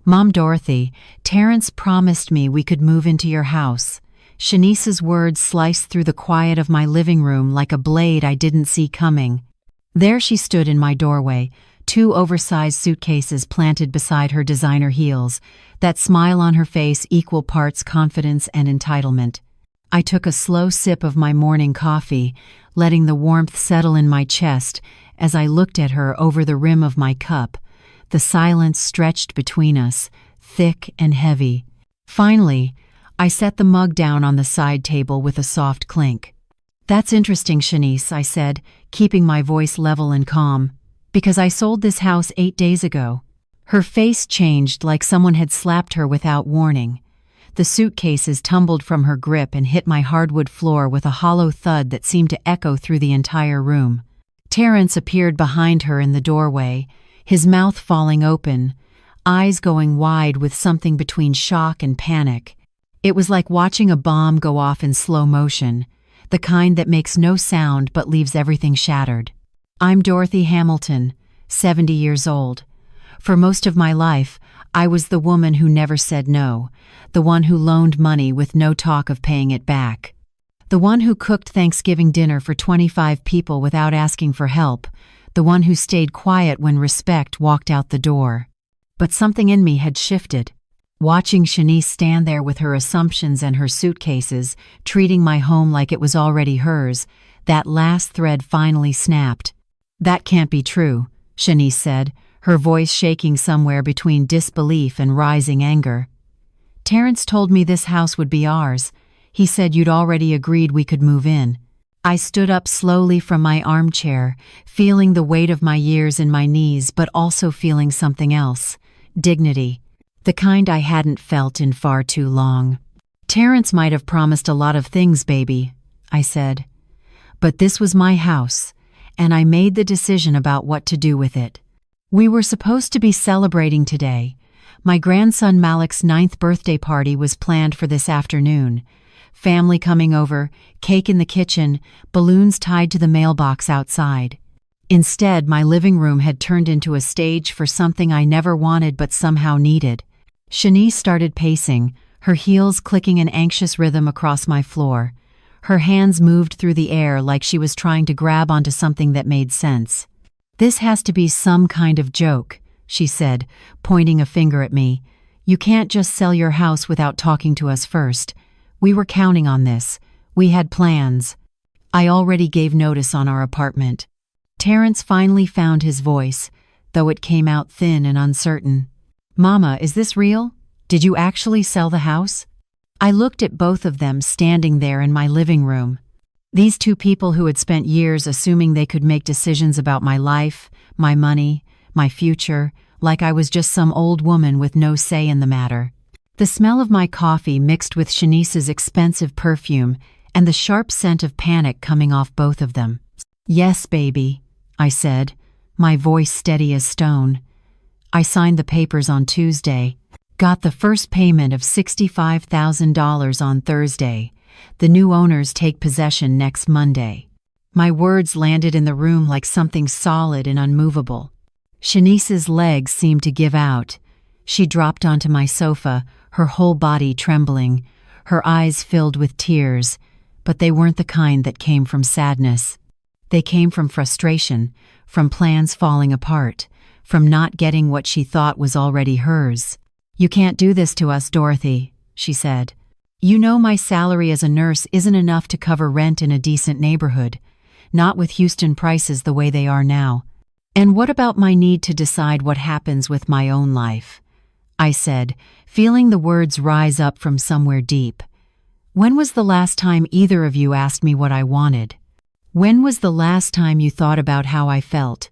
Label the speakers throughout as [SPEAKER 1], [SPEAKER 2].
[SPEAKER 1] Mom Dorothy, Terrence promised me we could move into your house. Shanice's words sliced through the quiet of my living room like a blade I didn't see coming. There she stood in my doorway, two oversized suitcases planted beside her designer heels, that smile on her face equal parts confidence and entitlement. I took a slow sip of my morning coffee, letting the warmth settle in my chest as I looked at her over the rim of my cup. The silence stretched between us, thick and heavy. Finally, I set the mug down on the side table with a soft clink. "That's interesting, Shanice," I said, keeping my voice level and calm, "because I sold this house 8 days ago." Her face changed like someone had slapped her without warning. The suitcases tumbled from her grip and hit my hardwood floor with a hollow thud that seemed to echo through the entire room. Terrence appeared behind her in the doorway, his mouth falling open, eyes going wide with something between shock and panic. It was like watching a bomb go off in slow motion, the kind that makes no sound but leaves everything shattered. I'm Dorothy Hamilton, 70 years old. For most of my life, I was the woman who never said no, the one who loaned money with no talk of paying it back. The one who cooked Thanksgiving dinner for 25 people without asking for help, the one who stayed quiet when respect walked out the door. But something in me had shifted. Watching Shanice stand there with her assumptions and her suitcases, treating my home like it was already hers, that last thread finally snapped. "That can't be true," Shanice said, her voice shaking somewhere between disbelief and rising anger. "Terrence told me this house would be ours. He said you'd already agreed we could move in." I stood up slowly from my armchair, feeling the weight of my years in my knees but also feeling something else, dignity, the kind I hadn't felt in far too long. "Terrence might have promised a lot of things, baby," I said. "But this was my house, and I made the decision about what to do with it. We were supposed to be celebrating today. My grandson Malik's 9th birthday party was planned for this afternoon. Family coming over, cake in the kitchen, balloons tied to the mailbox outside. Instead, my living room had turned into a stage for something I never wanted but somehow needed. Shanice started pacing, her heels clicking an anxious rhythm across my floor. Her hands moved through the air like she was trying to grab onto something that made sense. "This has to be some kind of joke," she said, pointing a finger at me. "You can't just sell your house without talking to us first. We were counting on this. We had plans. I already gave notice on our apartment." Terrence finally found his voice, though it came out thin and uncertain. "Mama, is this real? Did you actually sell the house?" I looked at both of them standing there in my living room. These two people who had spent years assuming they could make decisions about my life, my money, my future, like I was just some old woman with no say in the matter. The smell of my coffee mixed with Shanice's expensive perfume and the sharp scent of panic coming off both of them. "Yes, baby," I said, my voice steady as stone. "I signed the papers on Tuesday. Got the first payment of $65,000 on Thursday. The new owners take possession next Monday." My words landed in the room like something solid and unmovable. Shanice's legs seemed to give out. She dropped onto my sofa, her whole body trembling, her eyes filled with tears, but they weren't the kind that came from sadness. They came from frustration, from plans falling apart, from not getting what she thought was already hers. "You can't do this to us, Dorothy," she said. "You know my salary as a nurse isn't enough to cover rent in a decent neighborhood, not with Houston prices the way they are now. And what about my need to decide what happens with my own life?" I said, feeling the words rise up from somewhere deep. "When was the last time either of you asked me what I wanted? When was the last time you thought about how I felt?"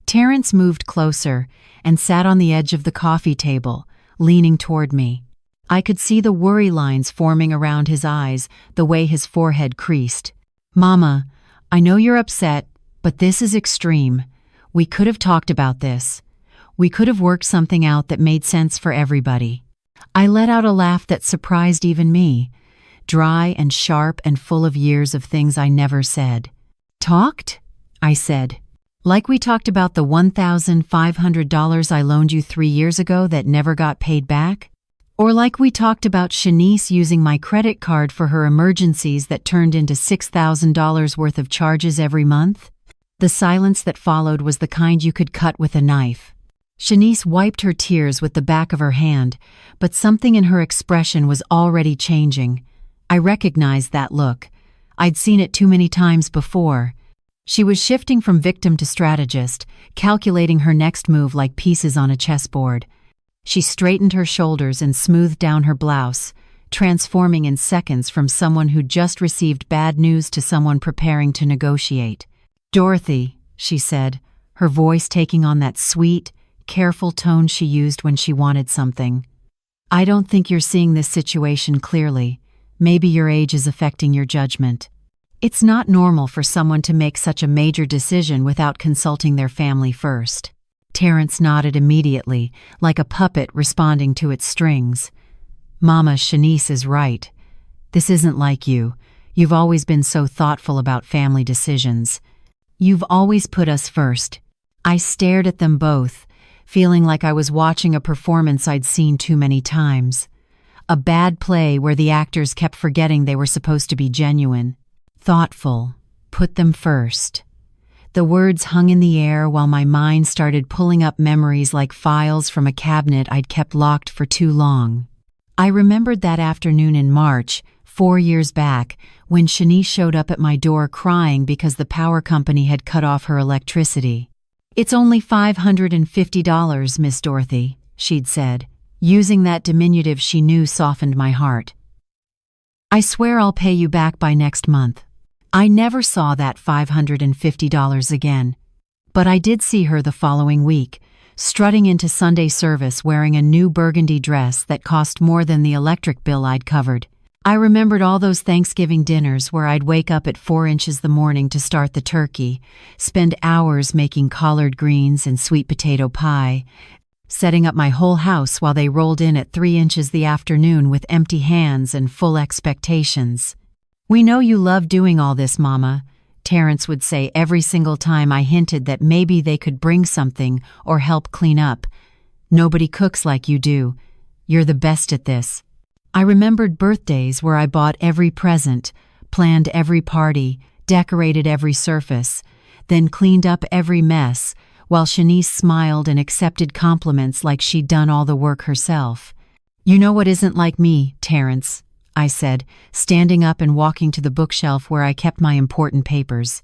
[SPEAKER 1] Terrence moved closer and sat on the edge of the coffee table, leaning toward me. I could see the worry lines forming around his eyes, the way his forehead creased. "Mama, I know you're upset, but this is extreme. We could have talked about this. We could have worked something out that made sense for everybody." I let out a laugh that surprised even me, dry and sharp and full of years of things I never said. "Talked?" I said. Like we talked about the $1,500 I loaned you 3 years ago that never got paid back? Or like we talked about Shanice using my credit card for her emergencies that turned into $6,000 worth of charges every month? The silence that followed was the kind you could cut with a knife. Shanice wiped her tears with the back of her hand, but something in her expression was already changing. I recognized that look. I'd seen it too many times before. She was shifting from victim to strategist, calculating her next move like pieces on a chessboard. She straightened her shoulders and smoothed down her blouse, transforming in seconds from someone who'd just received bad news to someone preparing to negotiate. "Dorothy," she said, her voice taking on that sweet, careful tone she used when she wanted something. "I don't think you're seeing this situation clearly. Maybe your age is affecting your judgment. It's not normal for someone to make such a major decision without consulting their family first." Terrence nodded immediately, like a puppet responding to its strings. "Mama, Shanice is right. This isn't like you. You've always been so thoughtful about family decisions. You've always put us first." I stared at them both, feeling like I was watching a performance I'd seen too many times. A bad play where the actors kept forgetting they were supposed to be genuine. Thoughtful. Put them first. The words hung in the air while my mind started pulling up memories like files from a cabinet I'd kept locked for too long. I remembered that afternoon in March, 4 years back, when Shanice showed up at my door crying because the power company had cut off her electricity. "It's only $550, Miss Dorothy," she'd said, using that diminutive she knew softened my heart. "I swear I'll pay you back by next month." I never saw that $550 again, but I did see her the following week, strutting into Sunday service wearing a new burgundy dress that cost more than the electric bill I'd covered. I remembered all those Thanksgiving dinners where I'd wake up at 4 inches the morning to start the turkey, spend hours making collard greens and sweet potato pie, setting up my whole house while they rolled in at 3 inches the afternoon with empty hands and full expectations. "We know you love doing all this, Mama," Terrence would say every single time I hinted that maybe they could bring something or help clean up. "Nobody cooks like you do. You're the best at this." I remembered birthdays where I bought every present, planned every party, decorated every surface, then cleaned up every mess, while Shanice smiled and accepted compliments like she'd done all the work herself. "You know what isn't like me, Terrence," I said, standing up and walking to the bookshelf where I kept my important papers.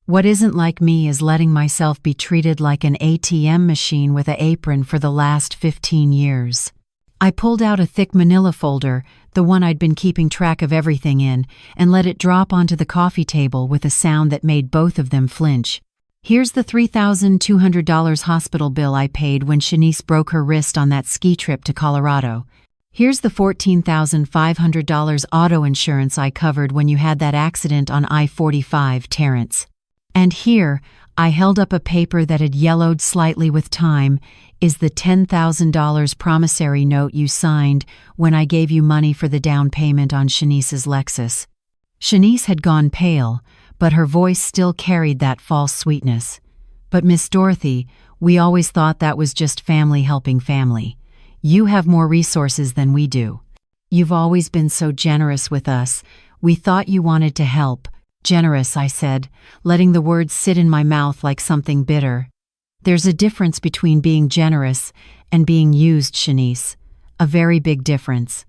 [SPEAKER 1] "What isn't like me is letting myself be treated like an ATM machine with an apron for the last 15 years. I pulled out a thick manila folder, the one I'd been keeping track of everything in, and let it drop onto the coffee table with a sound that made both of them flinch. "Here's the $3,200 hospital bill I paid when Shanice broke her wrist on that ski trip to Colorado. Here's the $14,500 auto insurance I covered when you had that accident on I-45, Terrence. And here," I held up a paper that had yellowed slightly with time, "is the $10,000 promissory note you signed when I gave you money for the down payment on Shanice's Lexus." Shanice had gone pale, but her voice still carried that false sweetness. "But Miss Dorothy, we always thought that was just family helping family. You have more resources than we do. You've always been so generous with us. We thought you wanted to help." "Generous," I said, letting the words sit in my mouth like something bitter. "There's a difference between being generous and being used, Shanice. A very big difference."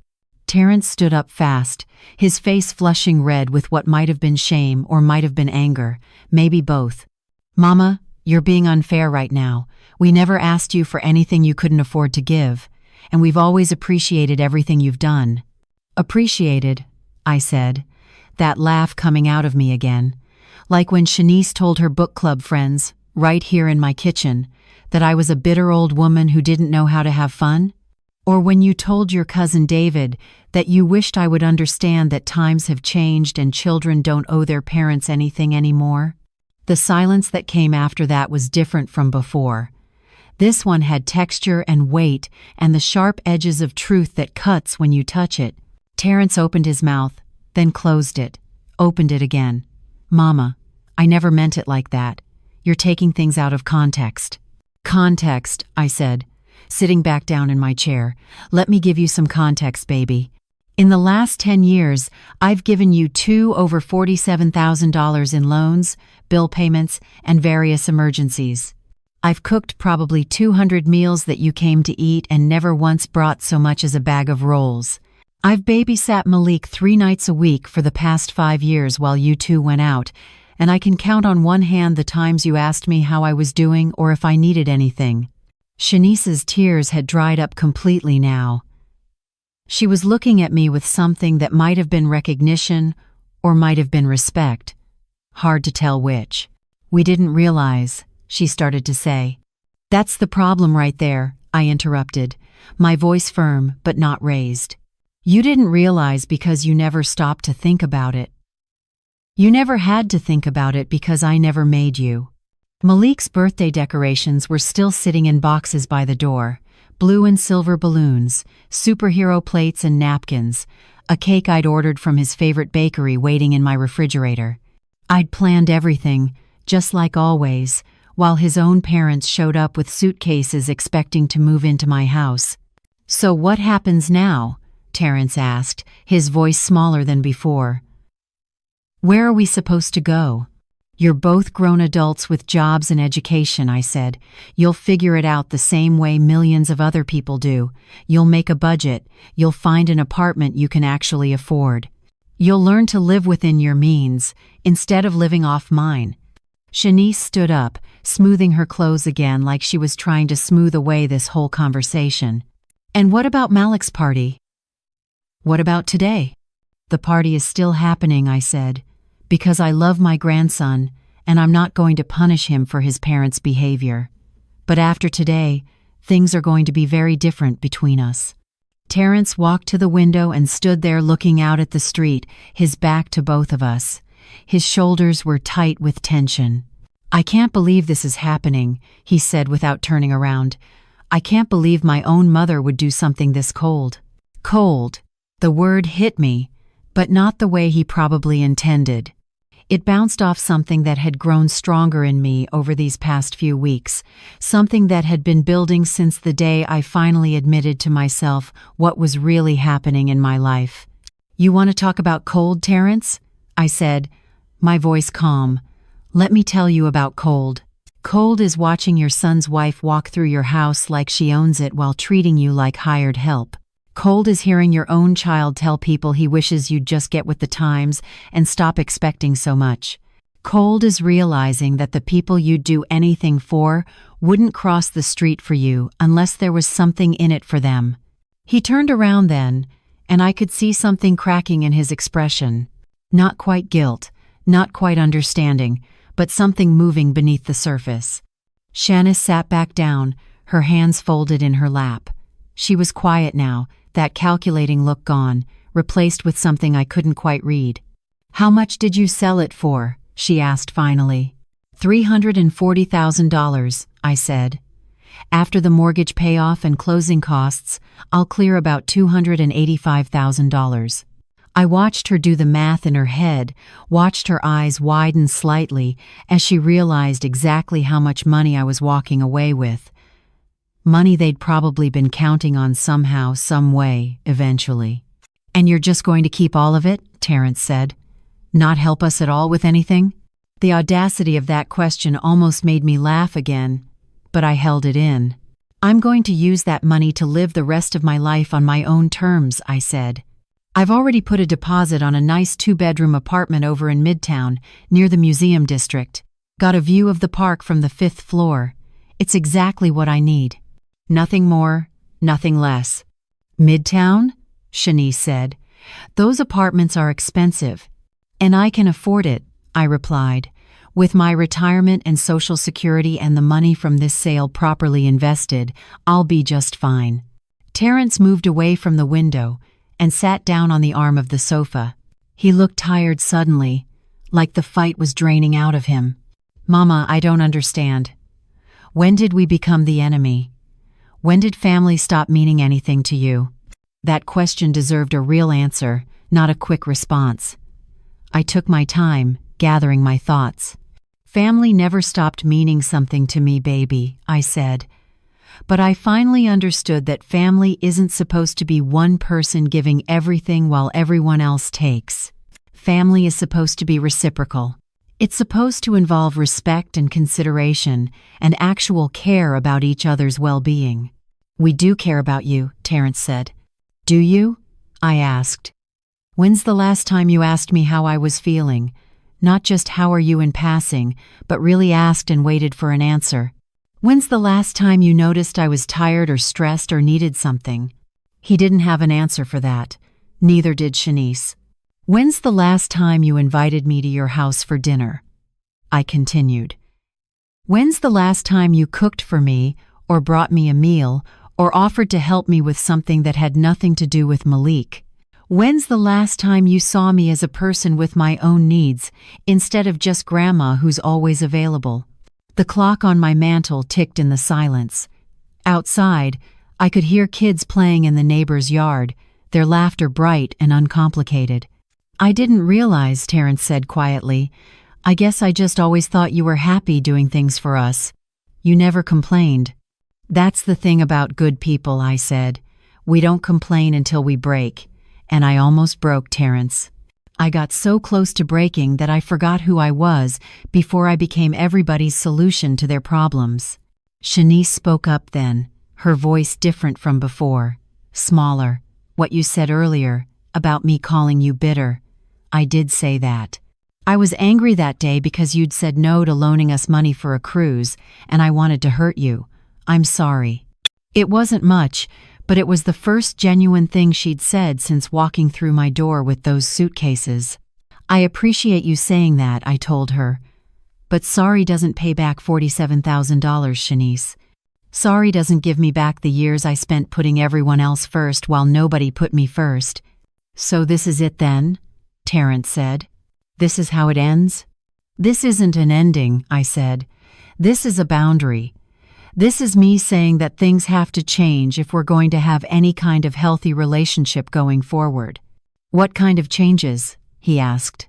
[SPEAKER 1] Terrence stood up fast, his face flushing red with what might have been shame or might have been anger, maybe both. "Mama, you're being unfair right now. We never asked you for anything you couldn't afford to give. And we've always appreciated everything you've done." "Appreciated," I said, that laugh coming out of me again, like when Shanice told her book club friends, right here in my kitchen, that I was a bitter old woman who didn't know how to have fun? Or when you told your cousin David that you wished I would understand that times have changed and children don't owe their parents anything anymore? The silence that came after that was different from before. This one had texture and weight and the sharp edges of truth that cuts when you touch it. Terrence opened his mouth, then closed it, opened it again. "Mama, I never meant it like that. You're taking things out of context." "Context," I said, sitting back down in my chair. "Let me give you some context, baby. In the last 10 years, I've given you two over $47,000 in loans, bill payments, and various emergencies. I've cooked probably 200 meals that you came to eat and never once brought so much as a bag of rolls. I've babysat Malik 3 nights a week for the past 5 years while you two went out, and I can count on one hand the times you asked me how I was doing or if I needed anything." Shanice's tears had dried up completely now. She was looking at me with something that might have been recognition or might have been respect. Hard to tell which. "We didn't realize," she started to say. "That's the problem right there," I interrupted, my voice firm but not raised. "You didn't realize because you never stopped to think about it. You never had to think about it because I never made you." Malik's birthday decorations were still sitting in boxes by the door. Blue and silver balloons, superhero plates and napkins, a cake I'd ordered from his favorite bakery waiting in my refrigerator. I'd planned everything, just like always, while his own parents showed up with suitcases expecting to move into my house. "So what happens now?" Terrence asked, his voice smaller than before. "Where are we supposed to go?" "You're both grown adults with jobs and education," I said. "You'll figure it out the same way millions of other people do. You'll make a budget. You'll find an apartment you can actually afford. You'll learn to live within your means, instead of living off mine." Shanice stood up, smoothing her clothes again like she was trying to smooth away this whole conversation. "And what about Malik's party?" "What about today?" "The party is still happening," I said, "because I love my grandson, and I'm not going to punish him for his parents' behavior. But after today, things are going to be very different between us." Terrence walked to the window and stood there looking out at the street, his back to both of us. His shoulders were tight with tension. "I can't believe this is happening," he said without turning around. "I can't believe my own mother would do something this cold." Cold. The word hit me, but not the way he probably intended. It bounced off something that had grown stronger in me over these past few weeks, something that had been building since the day I finally admitted to myself what was really happening in my life. "You want to talk about cold, Terrence?" I said, my voice calm. "Let me tell you about cold. Cold is watching your son's wife walk through your house like she owns it while treating you like hired help. Cold is hearing your own child tell people he wishes you'd just get with the times and stop expecting so much. Cold is realizing that the people you'd do anything for wouldn't cross the street for you unless there was something in it for them." He turned around then, and I could see something cracking in his expression. Not quite guilt, not quite understanding, but something moving beneath the surface. Shanice sat back down, her hands folded in her lap. She was quiet now, that calculating look gone, replaced with something I couldn't quite read. "How much did you sell it for?" she asked finally. $340,000, I said. "After the mortgage payoff and closing costs, I'll clear about $285,000. I watched her do the math in her head, watched her eyes widen slightly as she realized exactly how much money I was walking away with. Money they'd probably been counting on somehow, some way, eventually. "And you're just going to keep all of it?" Terrence said. "Not help us at all with anything?" The audacity of that question almost made me laugh again, but I held it in. "I'm going to use that money to live the rest of my life on my own terms," I said. "I've already put a deposit on a nice 2-bedroom apartment over in Midtown, near the museum district. Got a view of the park from the 5th floor. It's exactly what I need. Nothing more, nothing less." "Midtown?" Shanice said. "Those apartments are expensive, and I can afford it," I replied. "With my retirement and Social Security and the money from this sale properly invested, I'll be just fine." Terrence moved away from the window and sat down on the arm of the sofa. He looked tired suddenly, like the fight was draining out of him. "Mama, I don't understand. When did we become the enemy? When did family stop meaning anything to you?" That question deserved a real answer, not a quick response. I took my time, gathering my thoughts. Family never stopped meaning something to me, baby, I said. But I finally understood that family isn't supposed to be one person giving everything while everyone else takes. Family is supposed to be reciprocal. It's supposed to involve respect and consideration and actual care about each other's well-being. We do care about you, Terrence said. Do you? I asked. When's the last time you asked me how I was feeling? Not just how are you in passing, but really asked and waited for an answer. When's the last time you noticed I was tired or stressed or needed something? He didn't have an answer for that. Neither did Shanice. When's the last time you invited me to your house for dinner? I continued. When's the last time you cooked for me, or brought me a meal, or offered to help me with something that had nothing to do with Malik? When's the last time you saw me as a person with my own needs, instead of just grandma who's always available? The clock on my mantel ticked in the silence. Outside, I could hear kids playing in the neighbor's yard, their laughter bright and uncomplicated. I didn't realize, Terrence said quietly. I guess I just always thought you were happy doing things for us. You never complained. That's the thing about good people, I said. We don't complain until we break. And I almost broke, Terrence. I got so close to breaking that I forgot who I was before I became everybody's solution to their problems. Shanice spoke up then, her voice different from before. Smaller. What you said earlier, about me calling you bitter. I did say that. I was angry that day because you'd said no to loaning us money for a cruise, and I wanted to hurt you. I'm sorry. It wasn't much, but it was the first genuine thing she'd said since walking through my door with those suitcases. I appreciate you saying that, I told her. But sorry doesn't pay back $47,000, Shanice. Sorry doesn't give me back the years I spent putting everyone else first while nobody put me first. So this is it then? Terrence said. This is how it ends? This isn't an ending, I said. This is a boundary. This is me saying that things have to change if we're going to have any kind of healthy relationship going forward. What kind of changes? He asked.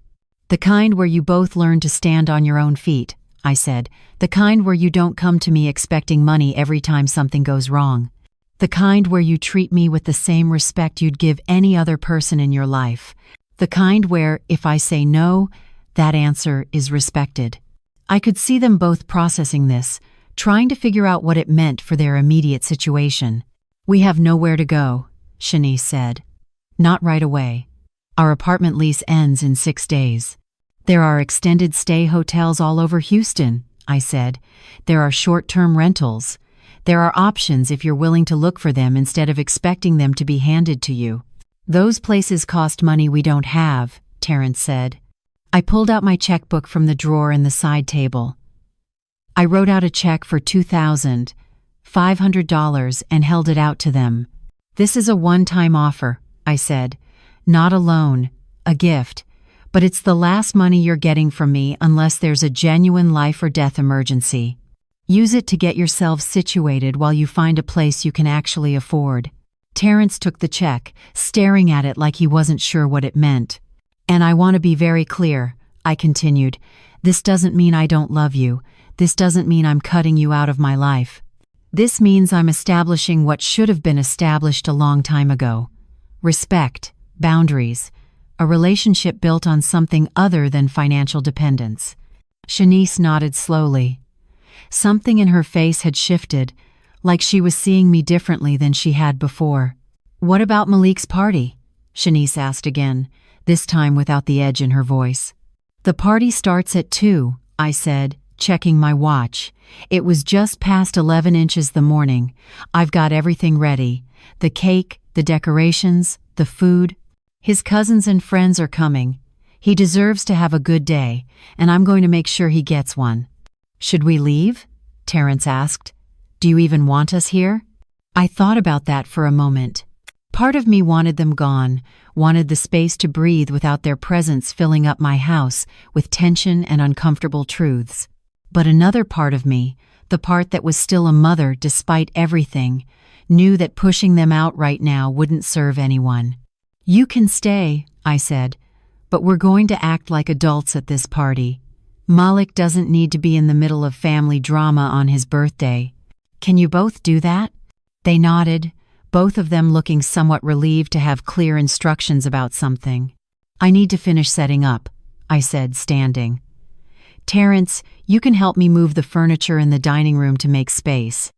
[SPEAKER 1] The kind where you both learn to stand on your own feet, I said. The kind where you don't come to me expecting money every time something goes wrong. The kind where you treat me with the same respect you'd give any other person in your life. The kind where, if I say no, that answer is respected. I could see them both processing this, trying to figure out what it meant for their immediate situation. We have nowhere to go, Shanice said. Not right away. Our apartment lease ends in 6 days. There are extended stay hotels all over Houston, I said. There are short-term rentals. There are options if you're willing to look for them instead of expecting them to be handed to you. Those places cost money we don't have, Terrence said. I pulled out my checkbook from the drawer in the side table. I wrote out a check for $2,500 and held it out to them. This is a one-time offer, I said. Not a loan, a gift. But it's the last money you're getting from me unless there's a genuine life or death emergency. Use it to get yourselves situated while you find a place you can actually afford. Terrence took the check, staring at it like he wasn't sure what it meant. And I want to be very clear, I continued. This doesn't mean I don't love you. This doesn't mean I'm cutting you out of my life. This means I'm establishing what should have been established a long time ago. Respect, boundaries, a relationship built on something other than financial dependence. Shanice nodded slowly. Something in her face had shifted, like she was seeing me differently than she had before. What about Malik's party? Shanice asked again, this time without the edge in her voice. The party starts at 2, I said, checking my watch. It was just past 11 inches the morning. I've got everything ready. The cake, the decorations, the food. His cousins and friends are coming. He deserves to have a good day, and I'm going to make sure he gets one. Should we leave? Terrence asked. Do you even want us here? I thought about that for a moment. Part of me wanted them gone, wanted the space to breathe without their presence filling up my house with tension and uncomfortable truths. But another part of me, the part that was still a mother despite everything, knew that pushing them out right now wouldn't serve anyone. You can stay, I said, but we're going to act like adults at this party. Malik doesn't need to be in the middle of family drama on his birthday. Can you both do that? They nodded, both of them looking somewhat relieved to have clear instructions about something. I need to finish setting up, I said, standing. Terrence, you can help me move the furniture in the dining room to make space.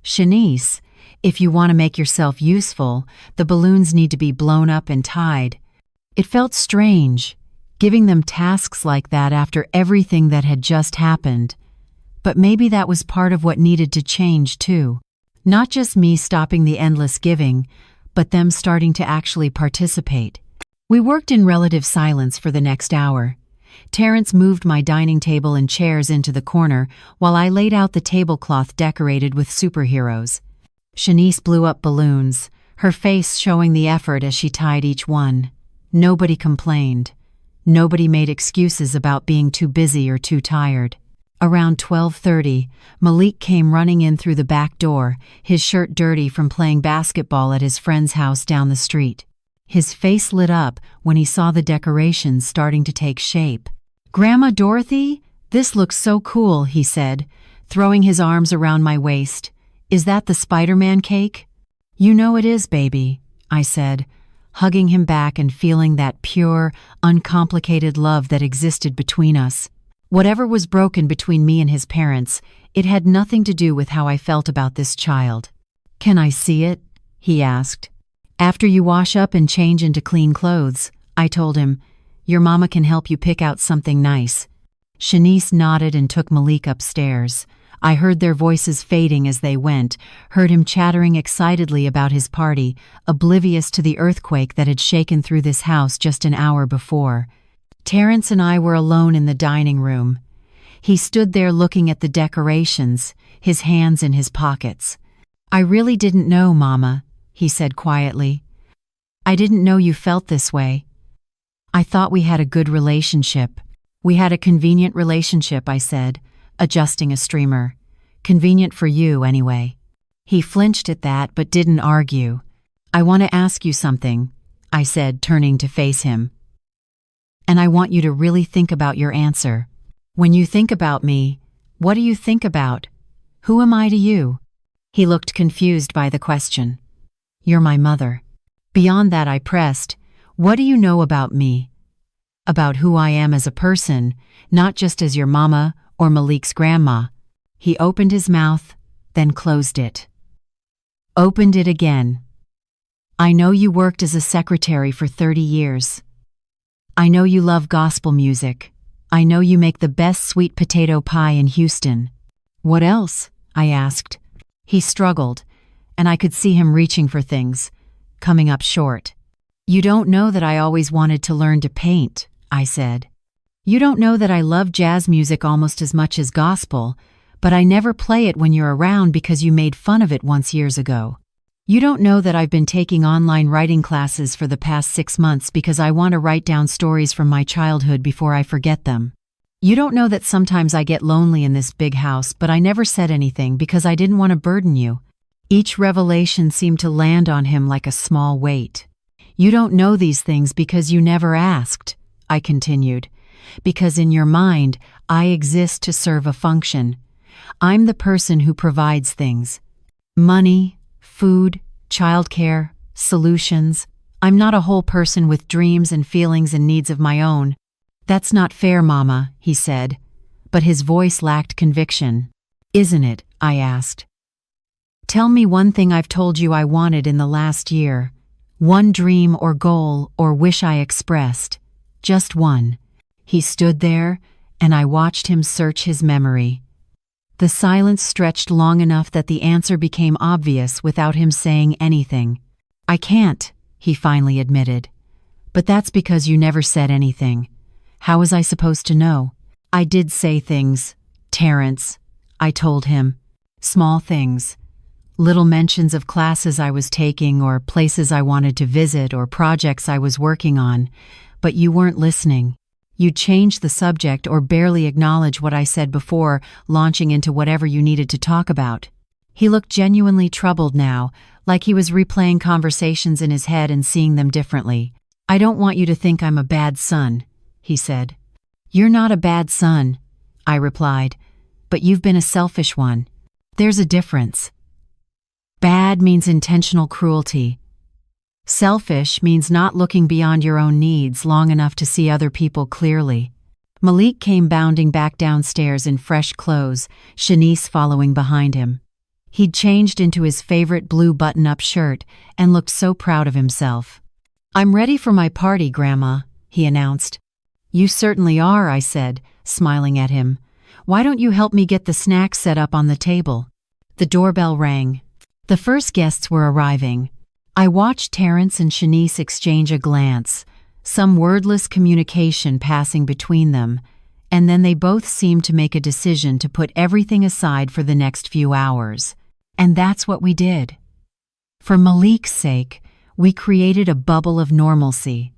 [SPEAKER 1] Shanice, if you want to make yourself useful, the balloons need to be blown up and tied. It felt strange, giving them tasks like that after everything that had just happened. But maybe that was part of what needed to change too. Not just me stopping the endless giving, but them starting to actually participate. We worked in relative silence for the next hour. Terrence moved my dining table and chairs into the corner while I laid out the tablecloth decorated with superheroes. Shanice blew up balloons, her face showing the effort as she tied each one. Nobody complained. Nobody made excuses about being too busy or too tired. Around 12:30, Malik came running in through the back door, his shirt dirty from playing basketball at his friend's house down the street. His face lit up when he saw the decorations starting to take shape. "Grandma Dorothy, this looks so cool," he said, throwing his arms around my waist. "Is that the Spider-Man cake?" "You know it is, baby," I said, hugging him back and feeling that pure, uncomplicated love that existed between us. Whatever was broken between me and his parents, it had nothing to do with how I felt about this child. "Can I see it?" he asked. "After you wash up and change into clean clothes," I told him. "Your mama can help you pick out something nice." Shanice nodded and took Malik upstairs. I heard their voices fading as they went, heard him chattering excitedly about his party, oblivious to the earthquake that had shaken through this house just an hour before. Terrence and I were alone in the dining room. He stood there looking at the decorations, his hands in his pockets. "I really didn't know, Mama," he said quietly. "I didn't know you felt this way. I thought we had a good relationship." "We had a convenient relationship," I said, adjusting a streamer. "Convenient for you, anyway." He flinched at that but didn't argue. "I want to ask you something," I said, turning to face him. "And I want you to really think about your answer. When you think about me, what do you think about? Who am I to you?" He looked confused by the question. "You're my mother." Beyond that, I pressed, "What do you know about me? About who I am as a person, not just as your mama or Malik's grandma." He opened his mouth, then closed it. Opened it again. "I know you worked as a secretary for 30 years. I know you love gospel music. I know you make the best sweet potato pie in Houston. What else?" I asked. He struggled, and I could see him reaching for things, coming up short. "You don't know that I always wanted to learn to paint," I said. "You don't know that I love jazz music almost as much as gospel, but I never play it when you're around because you made fun of it once years ago. You don't know that I've been taking online writing classes for the past 6 months because I want to write down stories from my childhood before I forget them. You don't know that sometimes I get lonely in this big house, but I never said anything because I didn't want to burden you." Each revelation seemed to land on him like a small weight. "You don't know these things because you never asked," I continued. "Because in your mind, I exist to serve a function. I'm the person who provides things. Money, food, childcare, solutions. I'm not a whole person with dreams and feelings and needs of my own." "That's not fair, Mama," he said, but his voice lacked conviction. "Isn't it?" I asked. "Tell me one thing I've told you I wanted in the last year. One dream or goal or wish I expressed. Just one." He stood there, and I watched him search his memory. The silence stretched long enough that the answer became obvious without him saying anything. "I can't," he finally admitted. "But that's because you never said anything. How was I supposed to know?" "I did say things, Terrence," I told him. "Small things. Little mentions of classes I was taking or places I wanted to visit or projects I was working on. But you weren't listening. You'd change the subject or barely acknowledge what I said before launching into whatever you needed to talk about." He looked genuinely troubled now, like he was replaying conversations in his head and seeing them differently. "I don't want you to think I'm a bad son," he said. "You're not a bad son. I replied. But you've been a selfish one. There's a difference. Bad means intentional cruelty. Selfish means not looking beyond your own needs long enough to see other people clearly. Malik came bounding back downstairs in fresh clothes, Shanice following behind him. He'd changed into his favorite blue button-up shirt and looked so proud of himself. "I'm ready for my party, Grandma," he announced. "You certainly are," I said, smiling at him. "Why don't you help me get the snacks set up on the table?" The doorbell rang. The first guests were arriving. I watched Terrence and Shanice exchange a glance, some wordless communication passing between them, and then they both seemed to make a decision to put everything aside for the next few hours. And that's what we did. For Malik's sake, we created a bubble of normalcy.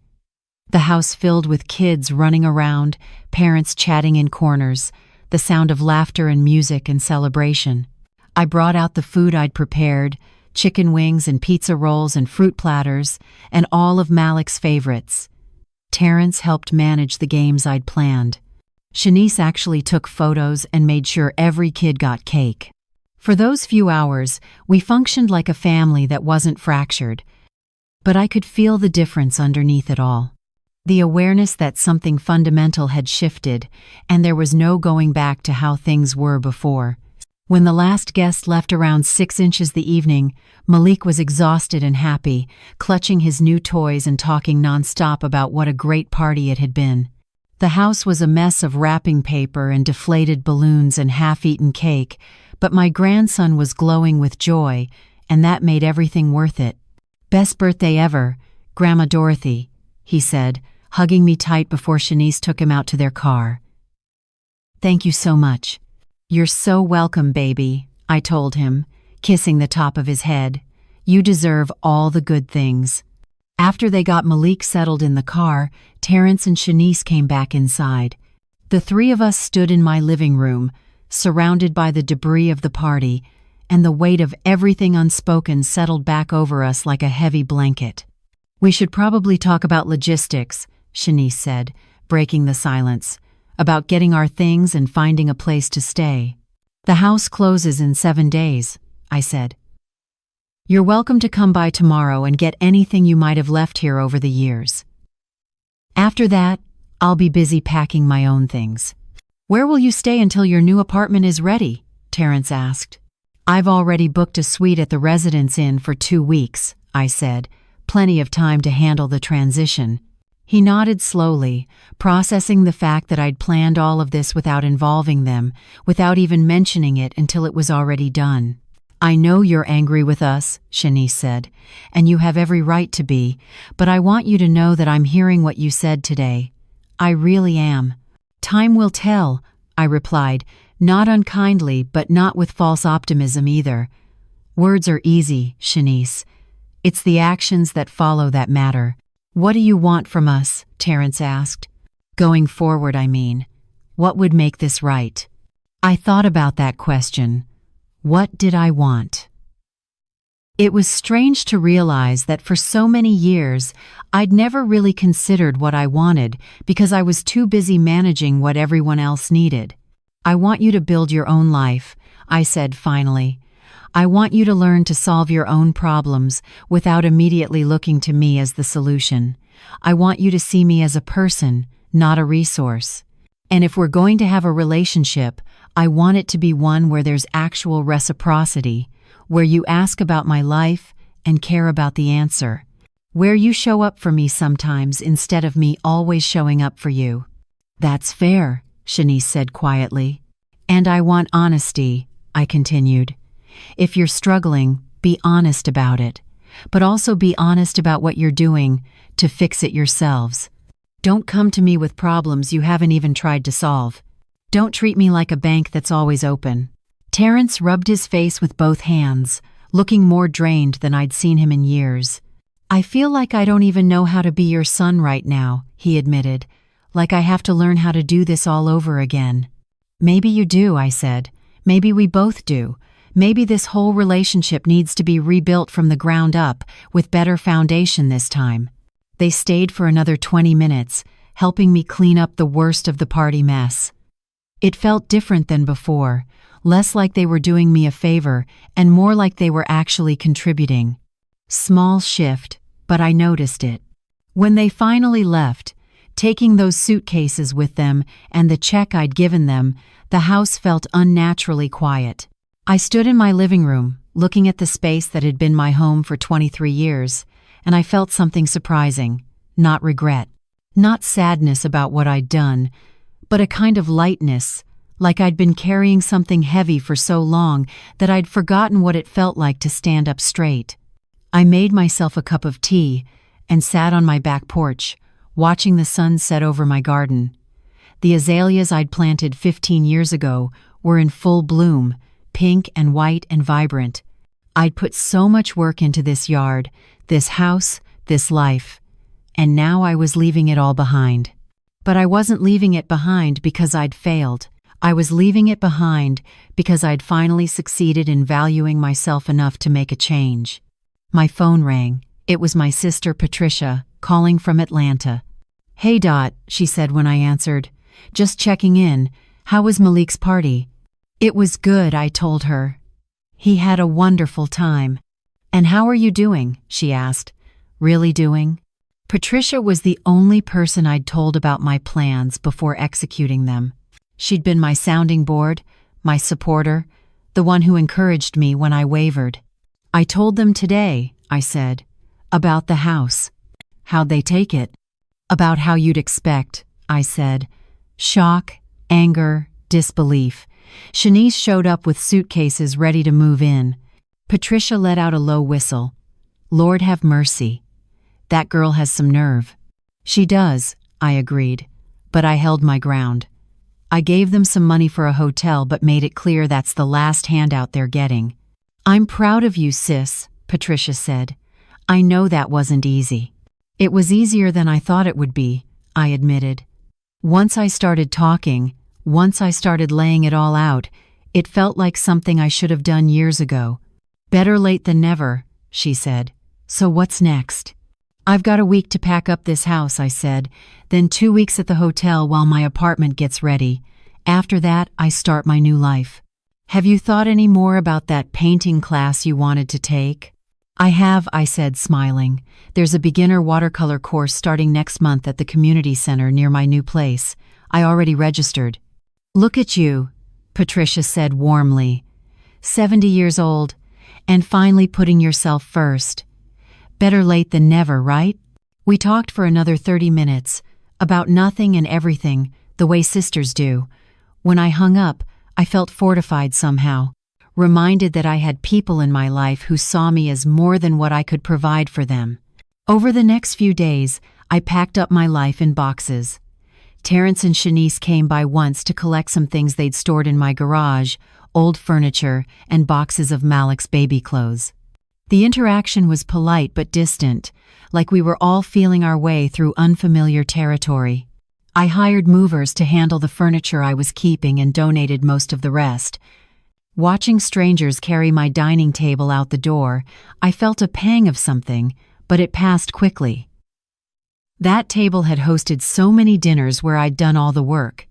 [SPEAKER 1] The house filled with kids running around, parents chatting in corners, the sound of laughter and music and celebration. I brought out the food I'd prepared, chicken wings and pizza rolls and fruit platters, and all of Malik's favorites. Terrence helped manage the games I'd planned. Shanice actually took photos and made sure every kid got cake. For those few hours, we functioned like a family that wasn't fractured. But I could feel the difference underneath it all. The awareness that something fundamental had shifted, and there was no going back to how things were before. When the last guest left around 6 inches the evening, Malik was exhausted and happy, clutching his new toys and talking nonstop about what a great party it had been. The house was a mess of wrapping paper and deflated balloons and half-eaten cake, but my grandson was glowing with joy, and that made everything worth it. "Best birthday ever, Grandma Dorothy," he said, hugging me tight before Shanice took him out to their car. "Thank you so much." "You're so welcome, baby," I told him, kissing the top of his head. "You deserve all the good things." After they got Malik settled in the car, Terrence and Shanice came back inside. The three of us stood in my living room, surrounded by the debris of the party, and the weight of everything unspoken settled back over us like a heavy blanket. "We should probably talk about logistics," Shanice said, breaking the silence. "About getting our things and finding a place to stay." "The house closes in 7 days," I said. "You're welcome to come by tomorrow and get anything you might have left here over the years. After that, I'll be busy packing my own things." "Where will you stay until your new apartment is ready?" Terrence asked. "I've already booked a suite at the Residence Inn for 2 weeks," I said, "plenty of time to handle the transition." He nodded slowly, processing the fact that I'd planned all of this without involving them, without even mentioning it until it was already done. "I know you're angry with us," Shanice said, "and you have every right to be, but I want you to know that I'm hearing what you said today. I really am." "Time will tell," I replied, not unkindly but not with false optimism either. "Words are easy, Shanice. It's the actions that follow that matter." "What do you want from us?" Terrence asked. "Going forward, I mean. What would make this right?" I thought about that question. What did I want? It was strange to realize that for so many years, I'd never really considered what I wanted because I was too busy managing what everyone else needed. "I want you to build your own life," I said finally. "I want you to learn to solve your own problems without immediately looking to me as the solution. I want you to see me as a person, not a resource. And if we're going to have a relationship, I want it to be one where there's actual reciprocity, where you ask about my life and care about the answer, where you show up for me sometimes instead of me always showing up for you." "That's fair," Shanice said quietly. "And I want honesty," I continued. "If you're struggling, be honest about it, but also be honest about what you're doing to fix it yourselves. Don't come to me with problems you haven't even tried to solve. Don't treat me like a bank that's always open." Terrence rubbed his face with both hands, looking more drained than I'd seen him in years. "I feel like I don't even know how to be your son right now," he admitted, "like I have to learn how to do this all over again." "Maybe you do," I said. "Maybe we both do. Maybe this whole relationship needs to be rebuilt from the ground up, with better foundation this time." They stayed for another 20 minutes, helping me clean up the worst of the party mess. It felt different than before, less like they were doing me a favor and more like they were actually contributing. Small shift, but I noticed it. When they finally left, taking those suitcases with them and the check I'd given them, the house felt unnaturally quiet. I stood in my living room, looking at the space that had been my home for 23 years, and I felt something surprising, not regret, not sadness about what I'd done, but a kind of lightness, like I'd been carrying something heavy for so long that I'd forgotten what it felt like to stand up straight. I made myself a cup of tea and sat on my back porch, watching the sun set over my garden. The azaleas I'd planted 15 years ago were in full bloom, pink and white and vibrant. I'd put so much work into this yard, this house, this life, and now I was leaving it all behind. But I wasn't leaving it behind because I'd failed. I was leaving it behind because I'd finally succeeded in valuing myself enough to make a change. My phone rang. It was my sister Patricia, calling from Atlanta. "Hey Dot," she said when I answered. "Just checking in. How was Malik's party?" "It was good," I told her. "He had a wonderful time." "And how are you doing?" she asked. "Really doing?" Patricia was the only person I'd told about my plans before executing them. She'd been my sounding board, my supporter, the one who encouraged me when I wavered. "I told them today," I said, "about the house." "How'd they take it?" "About how you'd expect," I said. Shock, anger, disbelief. Shanice showed up with suitcases ready to move in. Patricia let out a low whistle. "Lord have mercy. That girl has some nerve." "She does," I agreed, but I held my ground. I gave them some money for a hotel but made it clear that's the last handout they're getting. "I'm proud of you, sis," Patricia said. "I know that wasn't easy." "It was easier than I thought it would be," I admitted. Once I started talking, once I started laying it all out, it felt like something I should have done years ago. "Better late than never," she said. "So what's next?" "I've got a week to pack up this house," I said, "then 2 weeks at the hotel while my apartment gets ready. After that, I start my new life." "Have you thought any more about that painting class you wanted to take?" "I have," I said, smiling. "There's a beginner watercolor course starting next month at the community center near my new place. I already registered." "Look at you," Patricia said warmly. 70 years old, and finally putting yourself first. Better late than never, right? We talked for another 30 minutes, about nothing and everything, the way sisters do. When I hung up, I felt fortified somehow, reminded that I had people in my life who saw me as more than what I could provide for them. Over the next few days, I packed up my life in boxes. Terrence and Shanice came by once to collect some things they'd stored in my garage, old furniture, and boxes of Malik's baby clothes. The interaction was polite but distant, like we were all feeling our way through unfamiliar territory. I hired movers to handle the furniture I was keeping and donated most of the rest. Watching strangers carry my dining table out the door, I felt a pang of something, but it passed quickly. That table had hosted so many dinners where I'd done all the work.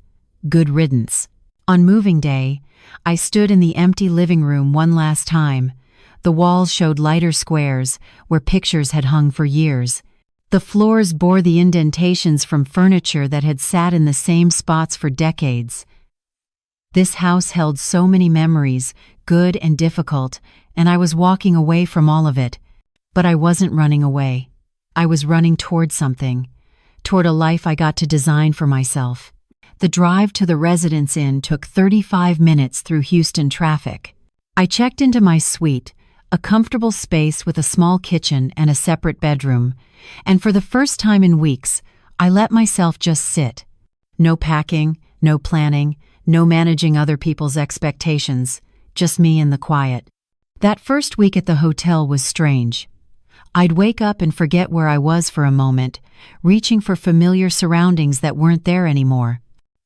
[SPEAKER 1] Good riddance. On moving day, I stood in the empty living room one last time. The walls showed lighter squares where pictures had hung for years. The floors bore the indentations from furniture that had sat in the same spots for decades. This house held so many memories, good and difficult, and I was walking away from all of it. But I wasn't running away. I was running toward something, toward a life I got to design for myself. The drive to the Residence Inn took 35 minutes through Houston traffic. I checked into my suite, a comfortable space with a small kitchen and a separate bedroom, and for the first time in weeks, I let myself just sit. No packing, no planning, no managing other people's expectations, just me in the quiet. That first week at the hotel was strange. I'd wake up and forget where I was for a moment, reaching for familiar surroundings that weren't there anymore.